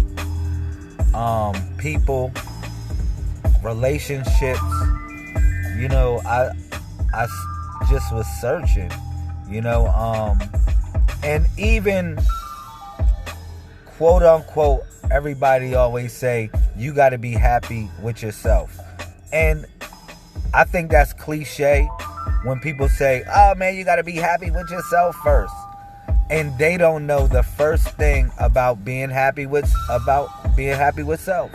A: people, relationships. You know, I just was searching, you know, and even quote unquote, everybody always say you got to be happy with yourself. And I think that's cliche when people say, oh man, you got to be happy with yourself first. And they don't know the first thing about being happy with self.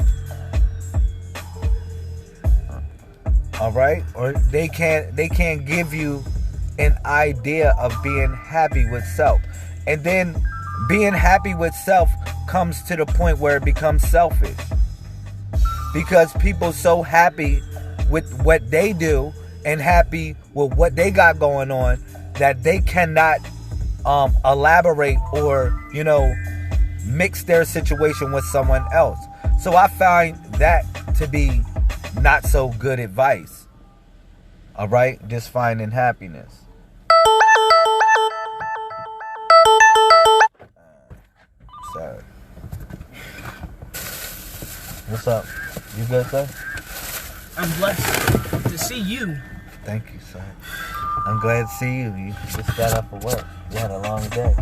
A: All right? Or they can't give you an idea of being happy with self. And then being happy with self comes to the point where it becomes selfish. Because people so happy with what they do and happy with what they got going on that they cannot elaborate or, you know, mix their situation with someone else. So I find that to be not so good advice. All right? Just finding happiness. Sorry. What's up? You good, sir?
D: I'm blessed to see you.
A: Thank you, sir. I'm glad to see you. You just got off of work. You had a long day.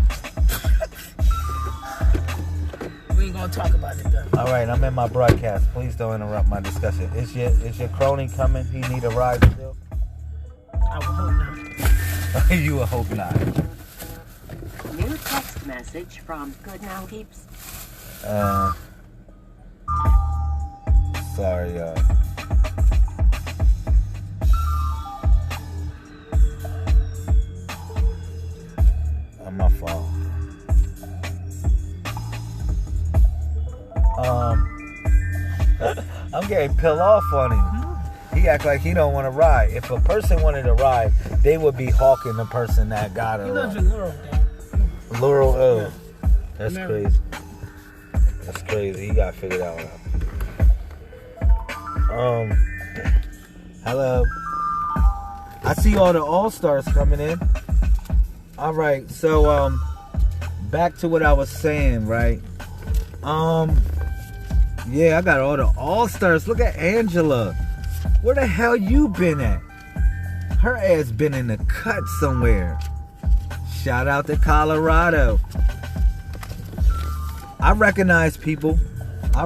D: We ain't gonna talk about it though.
A: All right, I'm in my broadcast. Please don't interrupt my discussion. Is your crony coming? He need a ride still?
D: I would hope not.
A: You would hope not.
C: New text message from Good Now Peeps.
A: Sorry, my fault. I'm getting peel off on him. He act like he don't want to ride. If a person wanted to ride, they would be hawking the person that got it.
D: He lives in Laurel, Dad.
A: Laurel, oh. That's
D: Mary.
A: crazy. That's crazy. He got figured out. Hello. I see all the all-stars coming in. All right, so back to what I was saying, right? Yeah, I got all the all-stars. Look at Angela. Where the hell you been at? Her ass been in the cut somewhere. Shout out to Colorado. I recognize people. I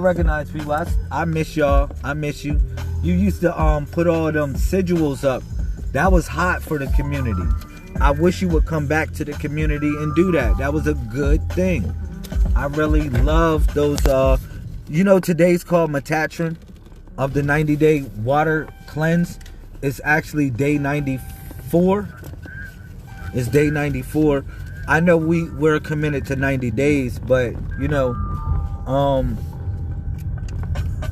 A: miss y'all. I miss you. You used to put all them sigils up. That was hot for the community. I wish you would come back to the community and do that. That was a good thing. I really love those, you know, today's called Metatron. of the 90-day water cleanse is actually day 94. It's day 94. I know we're committed to 90 days, but you know,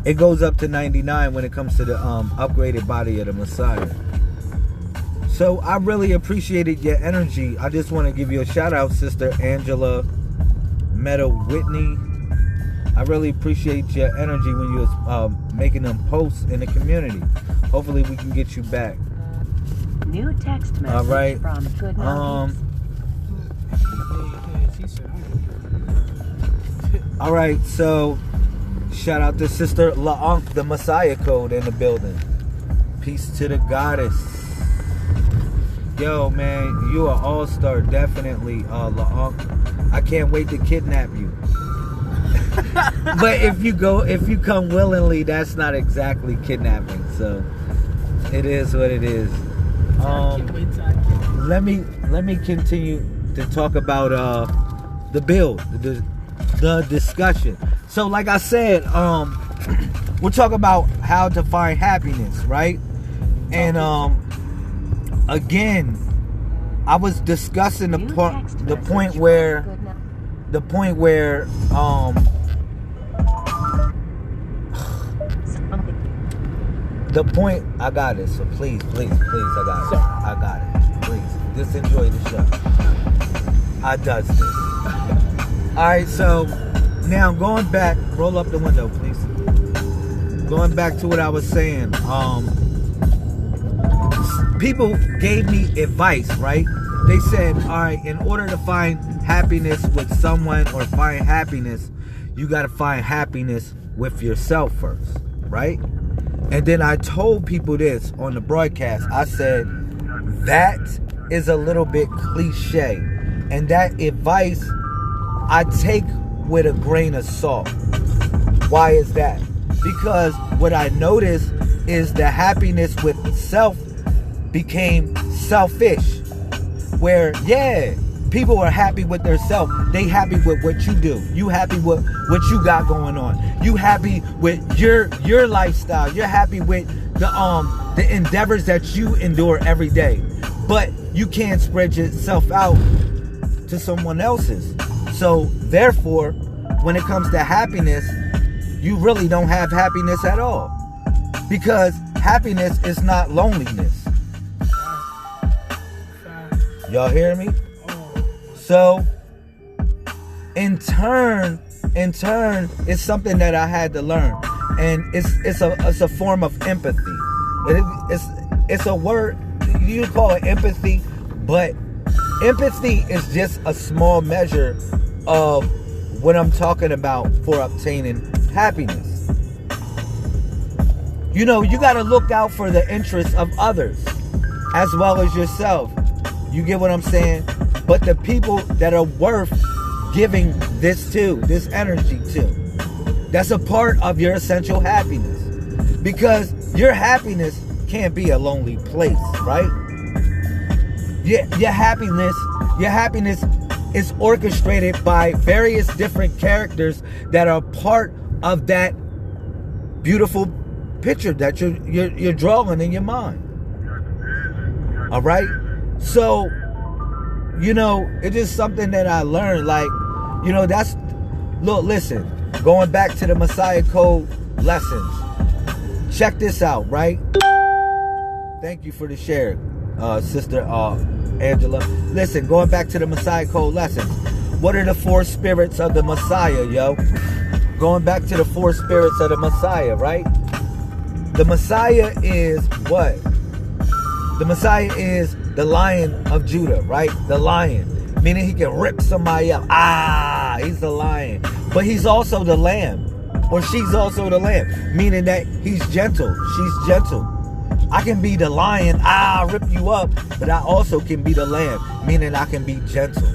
A: it goes up to 99 when it comes to the upgraded body of the Messiah. So I really appreciated your energy. I just want to give you a shout out, Sister Angela Meadow Whitney. I really appreciate your energy when you was making them posts in the community. Hopefully we can get you back.
C: New text message
A: All right.
C: from Good Now Peeps.
A: All right, so shout out to Sister LaUnc, the Messiah Code in the building. Peace to the goddess. Yo, man, you are all-star, definitely, LaUnc. I can't wait to kidnap you. But if you come willingly, that's not exactly kidnapping. So it is what it is. Let me continue to talk about the build, the discussion. So like I said, we're talking about how to find happiness, right? And again, I was discussing the point where I got it. So please, I got it. Please, just enjoy the show. I does this. All right, so now going back, roll up the window, please. Going back to what I was saying, people gave me advice, right? They said, all right, in order to find happiness with someone or find happiness, you got to find happiness with yourself first, right? And then I told people this on the broadcast. I said, that is a little bit cliche. And that advice I take with a grain of salt. Why is that? Because what I noticed is the happiness with self became selfish. Where, yeah, people are happy with their self. They happy with what you do. You happy with what you got going on. You happy with your lifestyle. You're happy with the endeavors that you endure every day. But you can't spread yourself out to someone else's. So therefore, when it comes to happiness, you really don't have happiness at all. Because happiness is not loneliness. Y'all hear me? So, in turn, it's something that I had to learn, and it's a form of empathy. It's a word you call it empathy, but empathy is just a small measure of what I'm talking about for obtaining happiness. You know, you got to look out for the interests of others as well as yourself. You get what I'm saying? But the people that are worth giving this to, this energy to, that's a part of your essential happiness. Because your happiness can't be a lonely place, right? Your happiness is orchestrated by various different characters that are part of that beautiful picture that you're drawing in your mind. All right? So, you know, it is something that I learned. Like, you know, listen, going back to the Messiah Code lessons. Check this out, right? Thank you for the share, Sister Angela. Listen, going back to the Messiah Code lessons. What are the four spirits of the Messiah, yo? Going back to the four spirits of the Messiah, right? The Messiah is what? The Messiah is the Lion of Judah, right? The lion. Meaning he can rip somebody up. He's the lion. But he's also the lamb. Or she's also the lamb. Meaning that he's gentle. She's gentle. I can be the lion. I'll rip you up. But I also can be the lamb. Meaning I can be gentle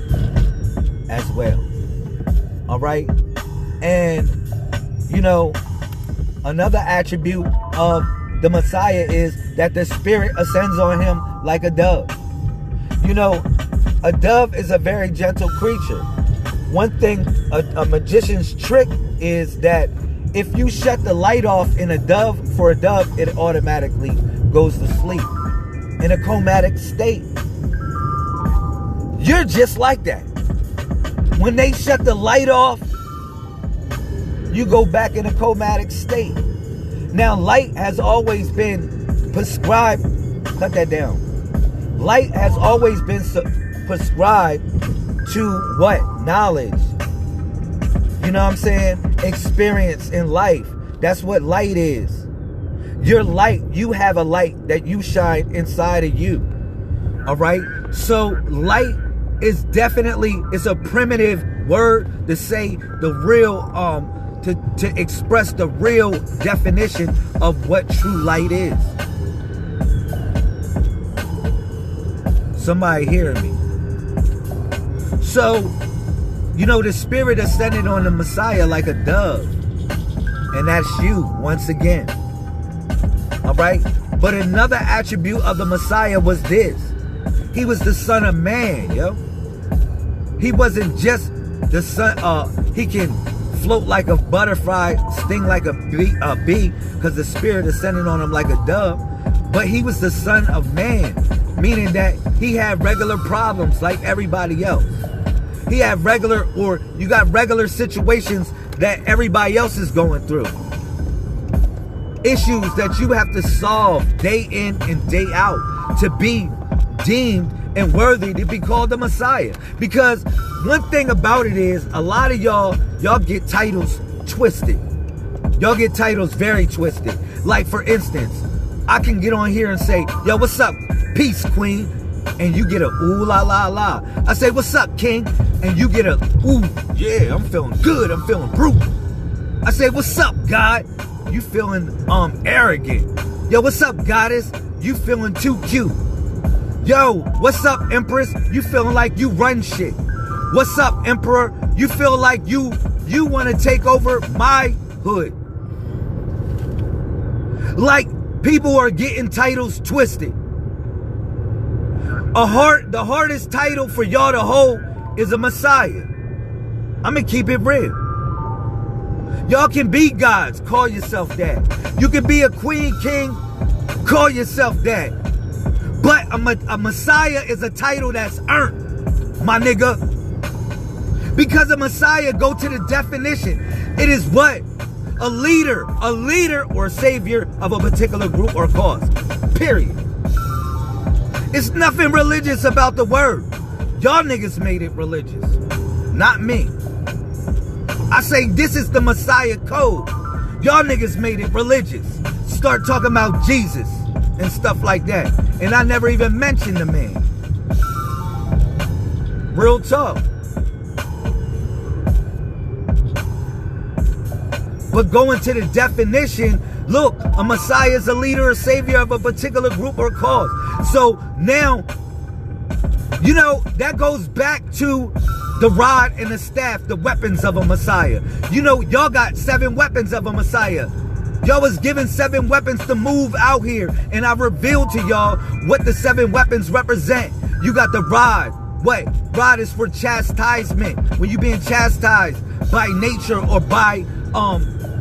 A: as well. Alright? And, you know, another attribute of the Messiah is that the Spirit ascends on him like a dove. You know, a dove is a very gentle creature. One thing, a magician's trick is that if you shut the light off in a dove, for a dove, it automatically goes to sleep in a comatic state. You're just like that. When they shut the light off, you go back in a comatic state. Now, light has always been prescribed. Cut that down. Light has always been prescribed to what? Knowledge. You know what I'm saying? Experience in life. That's what light is. Your light, you have a light that you shine inside of you. All right? So light is definitely, it's a primitive word to say the real, to express the real definition of what true light is. Somebody hearing me? So, you know, the Spirit ascended on the Messiah like a dove. And that's you, once again. All right? But another attribute of the Messiah was this. He was the Son of Man, yo. He wasn't just the son. He can float like a butterfly, sting like a bee, because the Spirit ascended on him like a dove. But he was the Son of Man, meaning that he had regular problems like everybody else. He had regular, or you got regular situations that everybody else is going through. Issues that you have to solve day in and day out to be deemed and worthy to be called the Messiah. Because one thing about it is, a lot of y'all get titles twisted. Y'all get titles very twisted. Like, for instance, I can get on here and say, yo, what's up, peace, queen? And you get a ooh la la la. I say, what's up, king? And you get a ooh, yeah, I'm feeling good, I'm feeling brute. I say, what's up, God? You feeling arrogant. Yo, what's up, goddess? You feeling too cute. Yo, what's up, Empress? You feeling like you run shit. What's up, Emperor? You feel like you want to take over my hood. Like, people are getting titles twisted. The hardest title for y'all to hold is a Messiah. I'm gonna keep it real. Y'all can be gods, call yourself that. You can be a queen, king, call yourself that. But a Messiah is a title that's earned, my nigga. Because a Messiah, go to the definition. It is what? A leader or savior of a particular group or cause. Period. It's nothing religious about the word. Y'all niggas made it religious. Not me. I say this is the Messiah code. Y'all niggas made it religious. Start talking about Jesus and stuff like that. And I never even mentioned the man. Real talk. But going to the definition, look, a Messiah is a leader or savior of a particular group or cause. So now, you know, that goes back to the rod and the staff, the weapons of a Messiah. You know, y'all got 7 weapons of a Messiah. Y'all was given 7 weapons to move out here. And I revealed to y'all what the 7 weapons represent. You got the rod. What? Rod is for chastisement. When you're being chastised by nature or by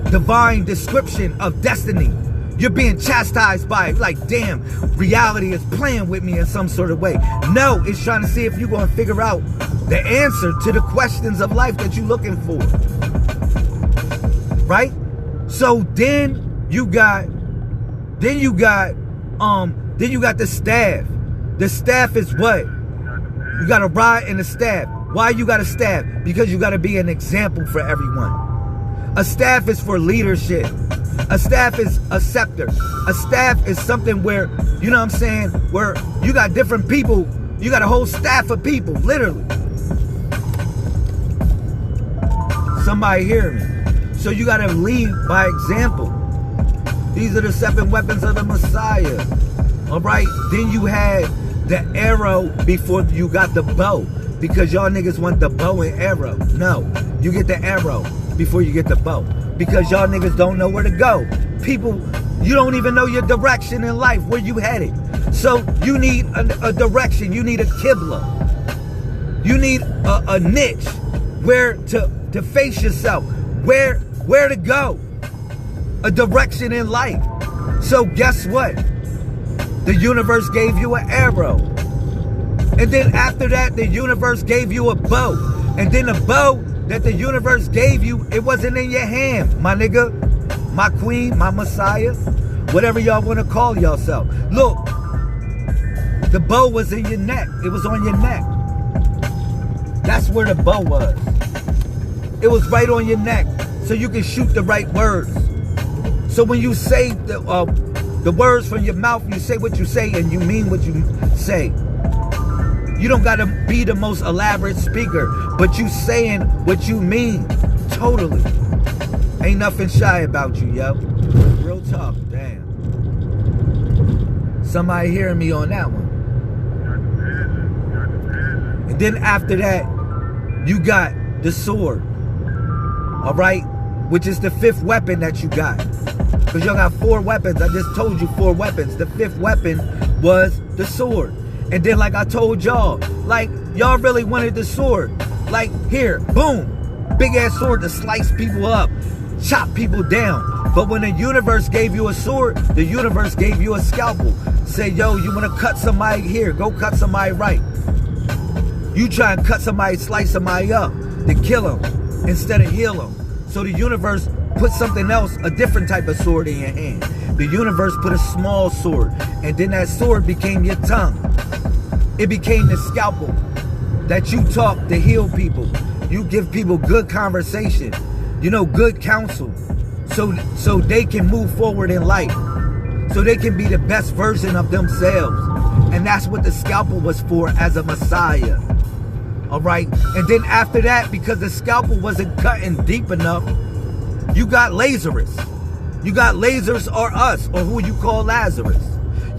A: divine description of destiny. You're being chastised by it. Like, damn, reality is playing with me in some sort of way. No, it's trying to see if you're going to figure out the answer to the questions of life that you're looking for. Right? So then you got the staff. The staff is what? You got a rod and a staff. Why you got a staff? Because you got to be an example for everyone. A staff is for leadership. A staff is a scepter. A staff is something where, you know what I'm saying, where you got different people. You got a whole staff of people, literally. Somebody hear me. So you got to lead by example. These are the 7 weapons of the Messiah. All right. Then you had the arrow before you got the bow. Because y'all niggas want the bow and arrow. No, you get the arrow before you get the bow. Because y'all niggas don't know where to go. People, you don't even know your direction in life, where you headed. So you need a direction. You need a Qibla. You need a niche where to face yourself. Where to go. a direction in life. So guess what? The universe gave you an arrow. And then after that, the universe gave you a bow. And then the bow that the universe gave you, it wasn't in your hand, my nigga, my queen, my messiah, whatever y'all want to call yourself. Look, the bow was in your neck. It was on your neck. That's where the bow was. It was right on your neck, so you can shoot the right words. So when you say the words from your mouth, you say what you say and you mean what you say. You don't gotta be the most elaborate speaker, but you saying what you mean. Totally. Ain't nothing shy about you, yo. Real talk, damn. Somebody hearing me on that one. And then after that, you got the sword. All right? Which is the 5th weapon that you got. Because y'all got 4 weapons. I just told you 4 weapons. The 5th weapon was the sword. And then like I told y'all, like y'all really wanted the sword. Like here, boom, big ass sword to slice people up, chop people down. But when the universe gave you a sword, the universe gave you a scalpel. Say, yo, you want to cut somebody here, go cut somebody right. You try and cut somebody, slice somebody up to kill them instead of heal them. So the universe put something else, a different type of sword in your hand. The universe put a small sword, and then that sword became your tongue. It became the scalpel that you talk to heal people. You give people good conversation, you know, good counsel, so they can move forward in life, so they can be the best version of themselves. And that's what the scalpel was for, as a messiah. All right. And then after that, because the scalpel wasn't cutting deep enough, you got Lazarus. You got Lazarus or us, or who you call Lazarus.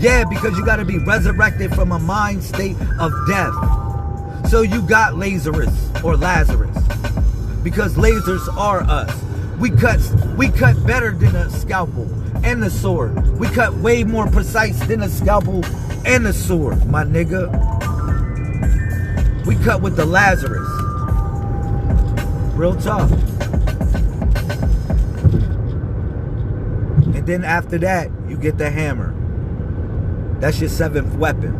A: Yeah, because you got to be resurrected from a mind state of death. So you got Lazarus or Lazarus, because lasers are us. We cut better than a scalpel and the sword. We cut way more precise than a scalpel and the sword, my nigga. We cut with the Lazarus. Real talk. And then after that, you get the hammer. That's your 7th weapon.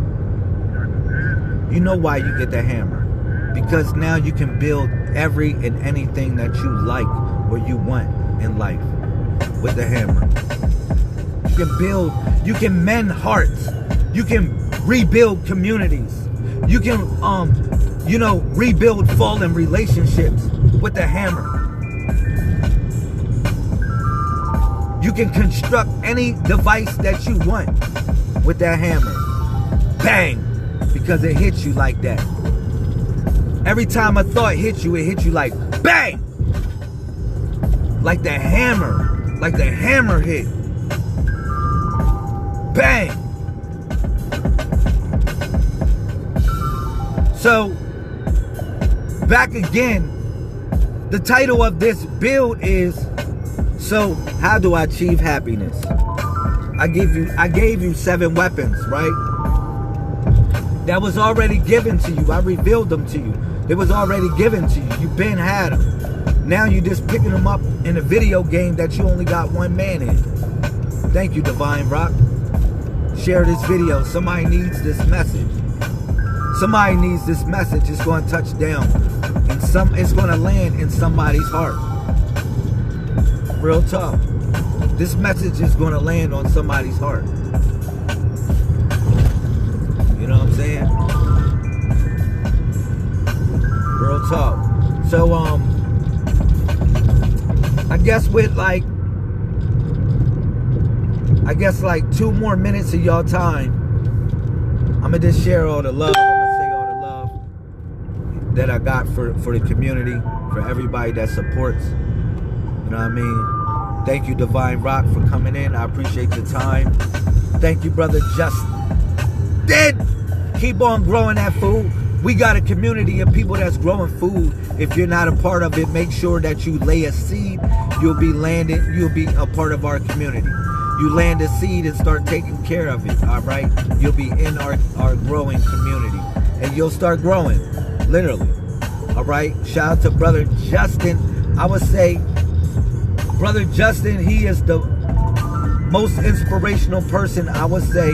A: You know why you get the hammer? Because now you can build every and anything that you like or you want in life with the hammer. You can build, you can mend hearts. You can rebuild communities. You can, you know, rebuild fallen relationships with the hammer. You can construct any device that you want with that hammer. Bang! Because it hits you like that. Every time a thought hits you, it hits you like bang! Like the hammer. Like the hammer hit. Bang! So, back again, the title of this build is, so how do I achieve happiness? I gave you 7 weapons, right? That was already given to you. I revealed them to you. It was already given to you. You been had them. Now you just picking them up in a video game that you only got 1 man in. Thank you, Divine Rock. Share this video. Somebody needs this message. Somebody needs this message. It's going to touch down. And it's going to land in somebody's heart. Real talk. This message is going to land on somebody's heart. You know what I'm saying? Real talk. So, I guess with like 2 more minutes of y'all time, I'm going to just share all the love. I'm going to say all the love that I got for the community, for everybody that supports. You know what I mean? Thank you, Divine Rock, for coming in. I appreciate your time. Thank you, brother Justin. Keep on growing that food. We got a community of people that's growing food. If you're not a part of it, make sure that you lay a seed. You'll be a part of our community. You land a seed and start taking care of it, all right? You'll be in our growing community. And you'll start growing, literally. All right? Shout out to brother Justin. I would say Brother Justin, he is the most inspirational person, I would say,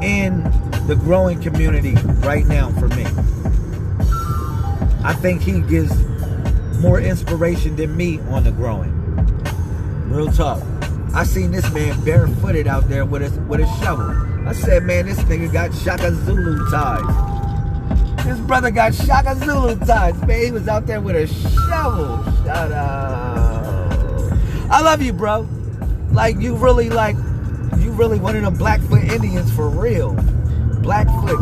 A: in the growing community right now for me. I think he gives more inspiration than me on the growing. Real talk. I seen this man barefooted out there with a shovel. I said, man, this nigga got Shaka Zulu ties. This brother got Shaka Zulu ties. Man, he was out there with a shovel. Shout out. I love you, bro. Like, you really one of them Blackfoot Indians for real. Blackfoot.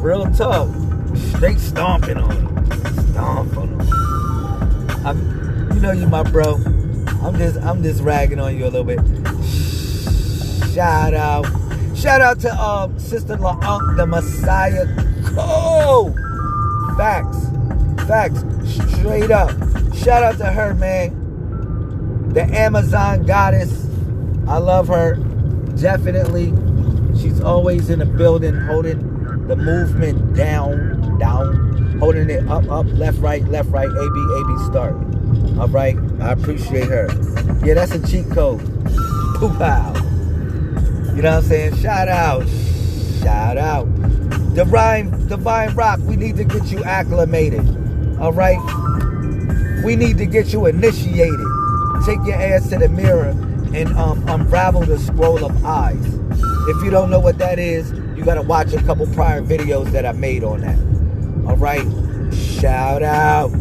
A: Real talk. Straight stomping on him. Stomp on him. You know you my bro. I'm just ragging on you a little bit. Shout out to Sister LaUnc, the Messiah. Oh, facts, straight up. Shout out to her, man. The Amazon goddess. I love her. Definitely. She's always in the building, holding the movement down, holding it up, left, right, AB, start. All right, I appreciate her. Yeah, that's a cheat code. Pow. You know what I'm saying? Shout out. Divine Rock, we need to get you acclimated. All right? We need to get you initiated. Take your ass to the mirror and unravel the scroll of eyes. If you don't know what that is, you got to watch a couple prior videos that I made on that. All right? Shout out.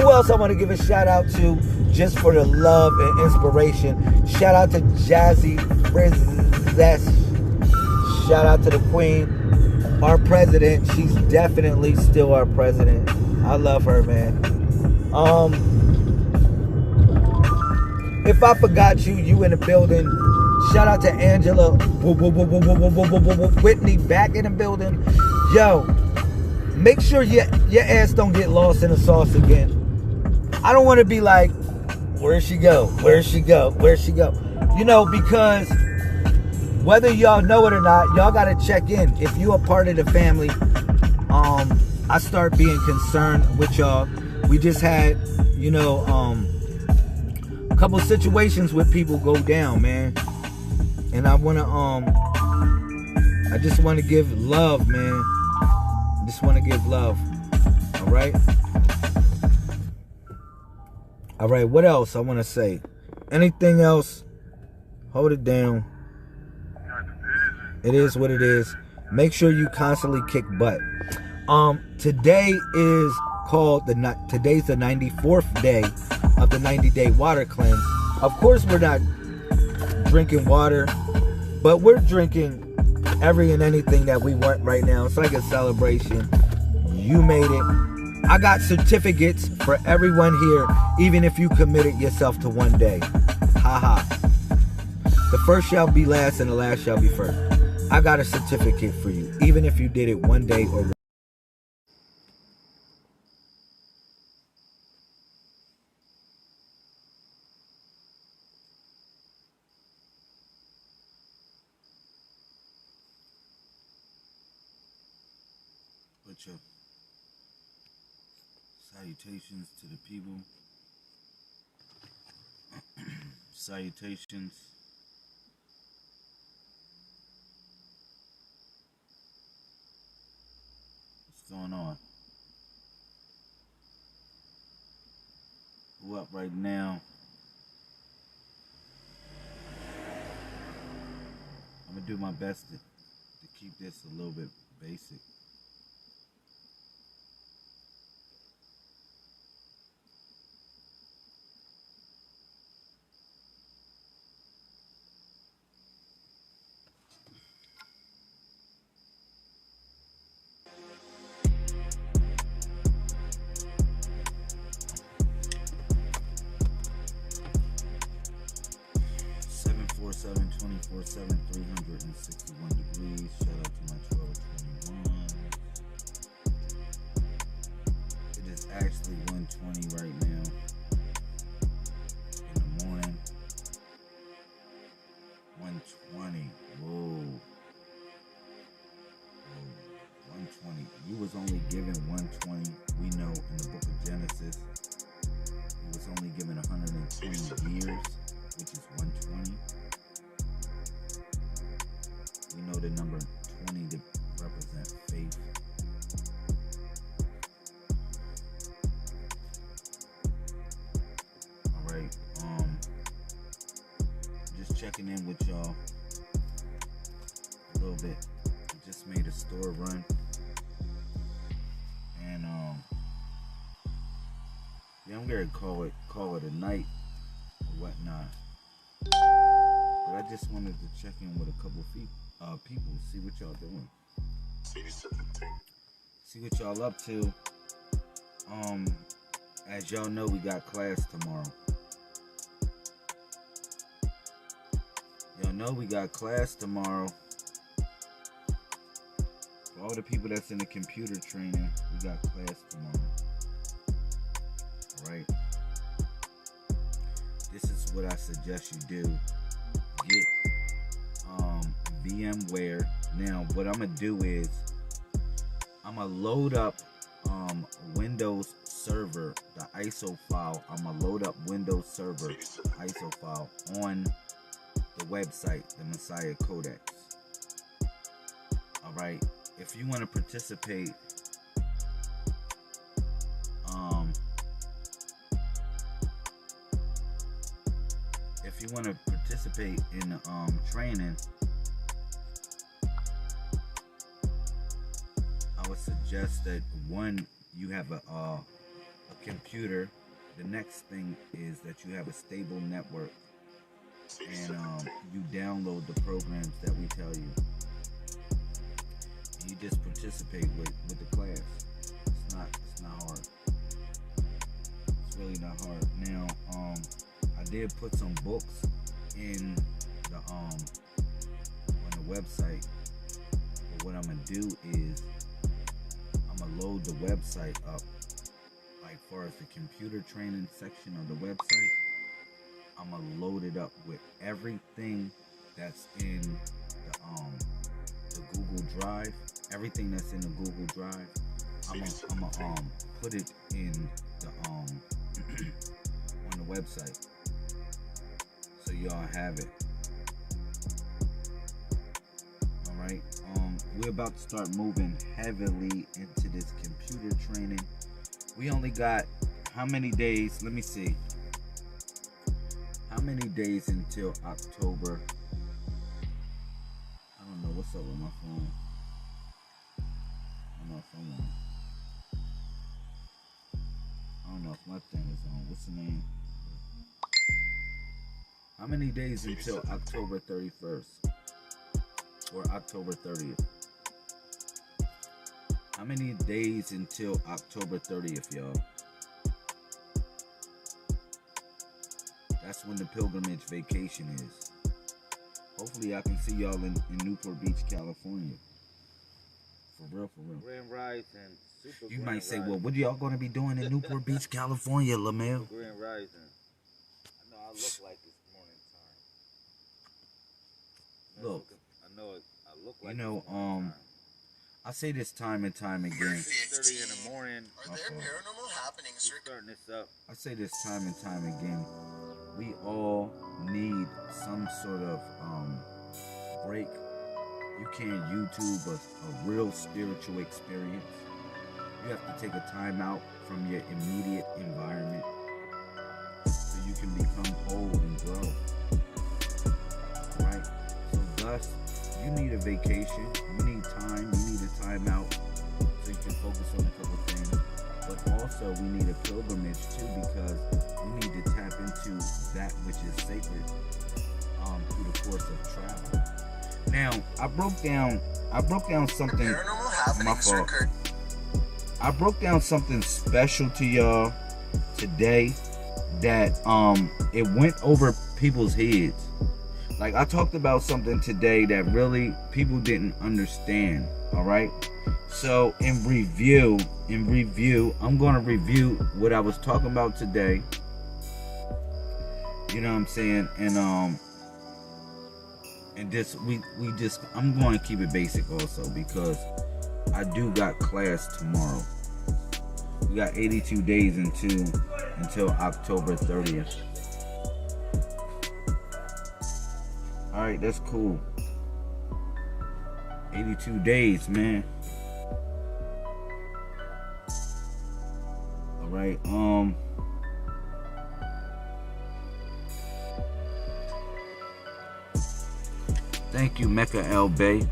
A: Who else I want to give a shout out to just for the love and inspiration? Shout out to Jazzy Princess. Shout out to the Queen, our president. She's definitely still our president. I love her, man. If I forgot you in the building, shout out to Angela Whitney back in the building. Yo, make sure your ass don't get lost in the sauce again. I don't want to be like, where'd she go? You know, because whether y'all know it or not, y'all got to check in. If you are part of the family, I start being concerned with y'all. We just had, you know, a couple situations where people go down, man. And I want to, I just want to give love, man. I just want to give love. All right? All right, what else I want to say? Anything else? Hold it down. It is what it is. Make sure you constantly kick butt. Today is today's the 94th day of the 90-day water cleanse. Of course, we're not drinking water, but we're drinking every and anything that we want right now. It's like a celebration. You made it. I got certificates for everyone here, even if you committed yourself to one day. Haha. The first shall be last and the last shall be first. I got a certificate for you, even if you did it one day or put your salutations to the people. Salutations. What's going on? Who up right now? I'm gonna do my best to keep this a little bit basic. Seven 24/7, 361 degrees. Shout out to my 1221. we was only given 120. We know in the book of Genesis, he was only given 120 years, which is 120. We know the number 20 to represent faith. Alright, just checking in with y'all a little bit. I just made a store run. And yeah, I'm gonna call it a night or whatnot. But I just wanted to check in with a couple of people, see what y'all doing. See what y'all up to. As y'all know, we got class tomorrow. Y'all know we got class tomorrow. For all the people that's in the computer training, we got class tomorrow. Alright. This is what I suggest you do. Get VMware. Now what I'm gonna do is I'm gonna load up Windows Server, the ISO file. I'm gonna load up Windows Server, the ISO file on the website, the Messiah Codex. Alright. If you want to participate, in training, I would suggest that one, you have a computer. The next thing is that you have a stable network, and you download the programs that we tell you. You just participate with the class. It's not hard. It's really not hard. Now, I did put some books in the on the website. But what I'm gonna do is I'm gonna load the website up. Like far as the computer training section of the website, I'm gonna load it up with everything that's in the Google Drive. Everything that's in the Google Drive, I'm gonna put it in the on the website, so y'all have it. All right. We're about to start moving heavily into this computer training. We only got how many days? Let me see. How many days until October? I don't know what's up with my phone. I don't know if my thing is on. What's the name? How many days until October 31st? Or October 30th? How many days until October 30th, y'all? That's when the pilgrimage vacation is. Hopefully I can see y'all in Newport Beach, California. For real.
E: Grand Rising, super
A: You
E: Grand
A: might say,
E: Rising.
A: well, what are y'all going to be doing in Newport Beach, California, Lamel?
E: Grand Rising. I know I look like this morning time.
A: Look.
E: I know I look like
A: You know,
E: this morning time.
A: I say this time and time again.
E: 6:30 in the morning.
F: Are there paranormal happenings?
E: We're starting this up.
A: I say this time and time again. We all need some sort of break. You can't YouTube a real spiritual experience. You have to take a time out from your immediate environment so you can become whole and grow. Right? So thus, you need a vacation. You need time. You need a time out so you can focus on a couple things. But also, we need a pilgrimage too, because we need to tap into that which is sacred through the course of travel. Now, I broke down something.
F: Paranormal happenings
A: My fault.
F: occurred.
A: I broke down something special to y'all today that it went over people's heads. Like, I talked about something today that really people didn't understand. All right. So in review, I'm going to review what I was talking about today. You know what I'm saying? And this, I'm going to keep it basic also, because I do got class tomorrow. We got 82 days until October 30th. Alright, that's cool. 82 days, man. Alright, thank you, Mecca El Bay.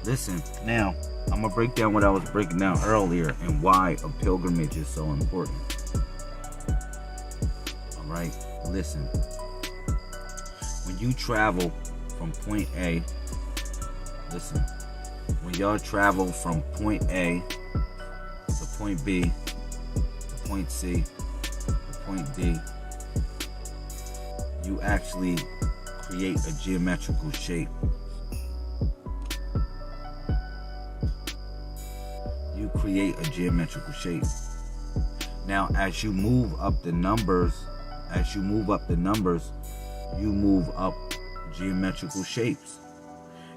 A: Listen, now, I'm going to break down what I was breaking down earlier and why a pilgrimage is so important. Alright, listen. When you travel from point A, listen, when y'all travel from point A to point B, to point C, to point D, you actually create a geometrical shape. You create a geometrical shape. Now, as you move up the numbers, you move up geometrical shapes.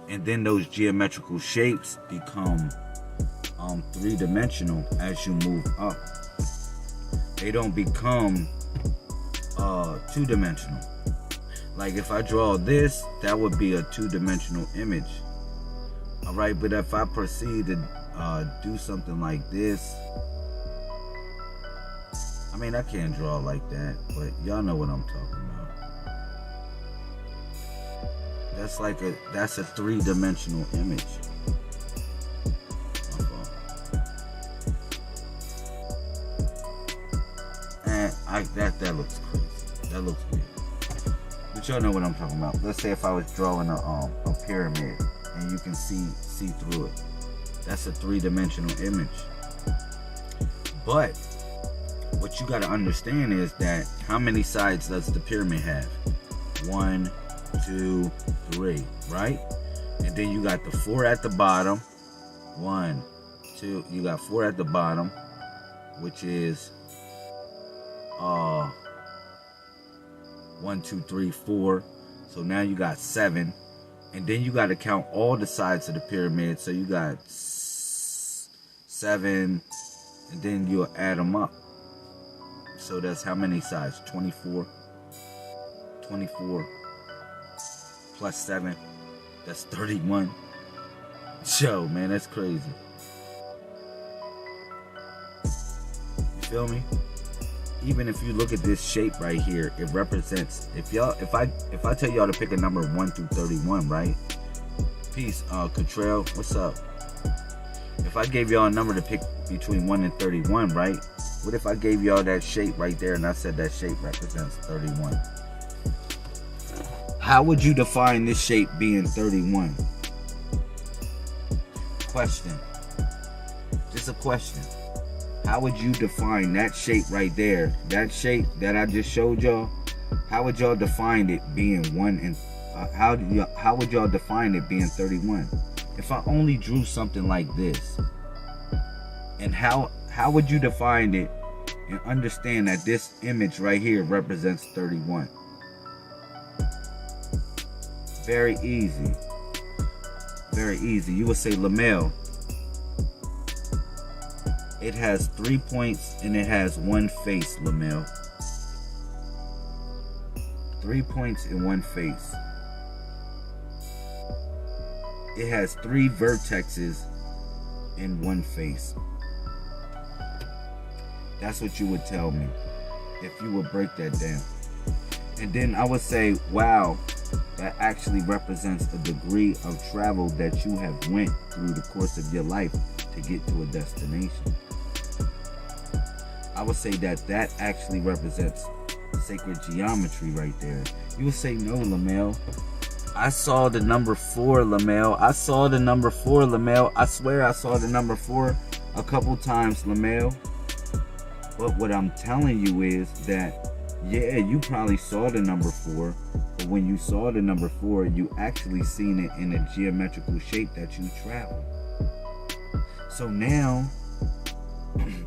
A: And then those geometrical shapes become three-dimensional as you move up. They don't become two-dimensional. Like if I draw this, that would be a two-dimensional image. Alright, but if I proceed to do something like this, I mean, I can't draw like that, but y'all know what I'm talking about. That's a three-dimensional image. And that looks crazy. That looks weird. But y'all know what I'm talking about. Let's say if I was drawing a pyramid and you can see through it. That's a three-dimensional image. But what you got to understand is that how many sides does the pyramid have? 1, 2, 3, right? And then you got the 4 at the bottom. 1, 2. You got 4 at the bottom, which is 1, 2, 3, 4. So now you got 7. And then you got to count all the sides of the pyramid. So you got 7, and then you'll add them up. So that's how many sides? 24. 24 plus 7. That's 31. Yo, man, that's crazy. You feel me? Even if you look at this shape right here, it represents, if I tell y'all to pick a number 1 through 31, right? Peace, Contrell, what's up? If I gave y'all a number to pick between 1 and 31, right? What if I gave y'all that shape right there and I said that shape represents 31? How would you define this shape being 31? Question. Just a question. How would you define that shape right there? That shape that I just showed y'all? How would y'all define it being 1 and how would y'all define it being 31? If I only drew something like this, and how would you define it and understand that this image right here represents 31? Very easy. Very easy. You would say, Lamel, it has 3 points and it has 1 face, Lamel. 3 points and 1 face. It has 3 vertexes and 1 face. That's what you would tell me if you would break that down. And then I would say, wow, that actually represents a degree of travel that you have went through the course of your life to get to a destination. I would say that actually represents sacred geometry right there. You would say, no, Lamel. I saw the number 4, Lamel. I saw the number 4, Lamel. I swear I saw the number 4 a couple times, Lamel. But what I'm telling you is that, yeah, you probably saw the number 4. But when you saw the number 4, you actually seen it in a geometrical shape that you traveled. So now,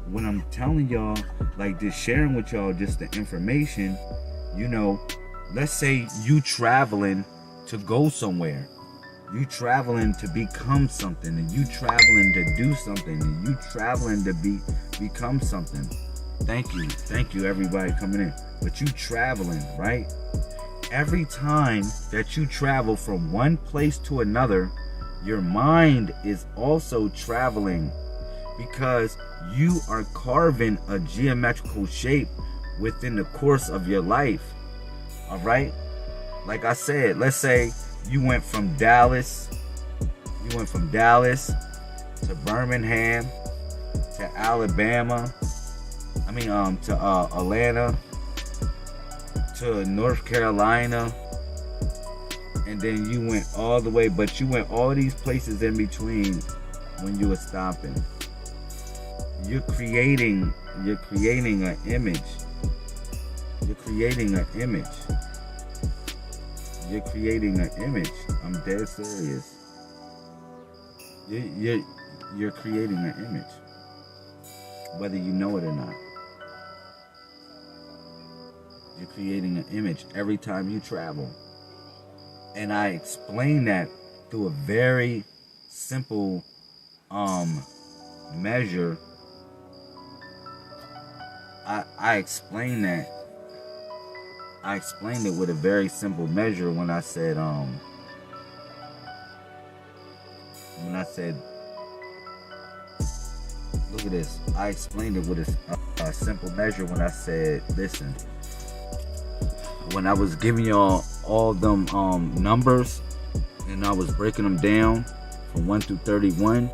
A: when I'm telling y'all, like just sharing with y'all just the information, you know, let's say you traveling to go somewhere. You traveling to become something, and you traveling to do something, and you traveling to become something. Thank you everybody coming in. But you traveling, right? Every time that you travel from one place to another, your mind is also traveling, because you are carving a geometrical shape within the course of your life. All right? Like I said, let's say you went from Dallas to Birmingham to Alabama. To Atlanta to North Carolina, and then you went all the way, but you went all these places in between when you were stopping. You're creating an image. You're creating an image. I'm dead serious. You're creating an image, whether you know it or not. You're creating an image every time you travel. And I explain that through a very simple measure. I explained it with a very simple measure when I said look at this. I explained it with a simple measure when I said, listen, when I was giving y'all all them numbers, and I was breaking them down from 1 through 31,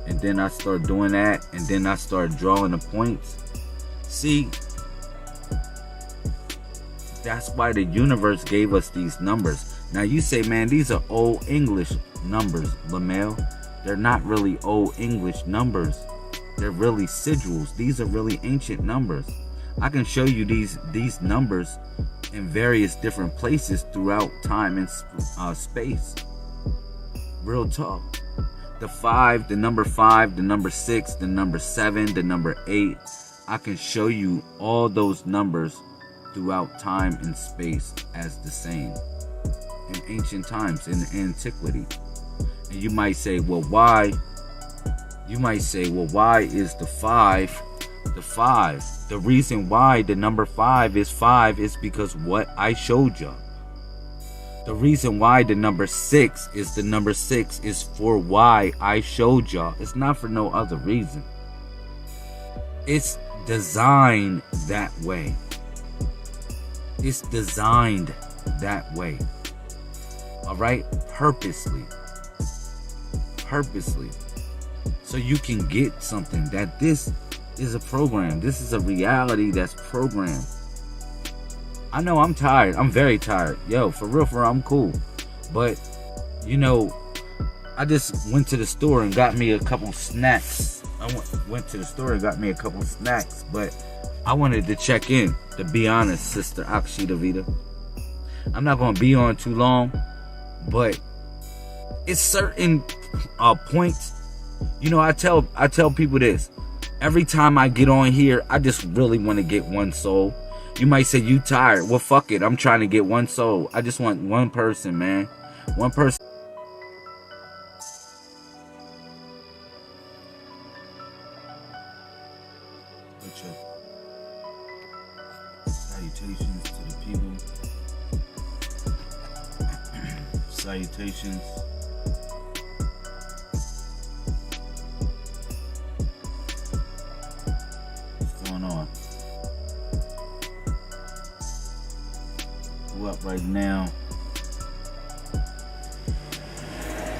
A: and then I started doing that, and then I started drawing the points. See, that's why the universe gave us these numbers. Now you say, man, these are old English numbers, Lamel. They're not really old English numbers. They're really sigils. These are really ancient numbers. I can show you these numbers in various different places throughout time and space. Real talk. The 5, the number 5, the number 6, the number 7, the number 8. I can show you all those numbers throughout time and space as the same in ancient times, in antiquity. And you might say, well, why? You might say, well, why is the 5 the 5? The reason why the number 5 is because what I showed y'all. The reason why the number 6 is the number 6 is for why I showed y'all. It's not for no other reason. It's designed that way. It's designed that way. All right? Purposely. So you can get something that this is a program. This is a reality that's programmed. I know I'm tired. I'm very tired. Yo, for real, I'm cool. But, you know, I just went to the store and got me a couple snacks. But I wanted to check in, to be honest, Sister Akshita Vida. I'm not going to be on too long, but it's certain points. You know, I tell people this. Every time I get on here, I just really want to get one soul. You might say, you tired. Well, fuck it. I'm trying to get one soul. I just want one person, man. One person. Salutations to the people. Salutations. What's going on? Who up right now?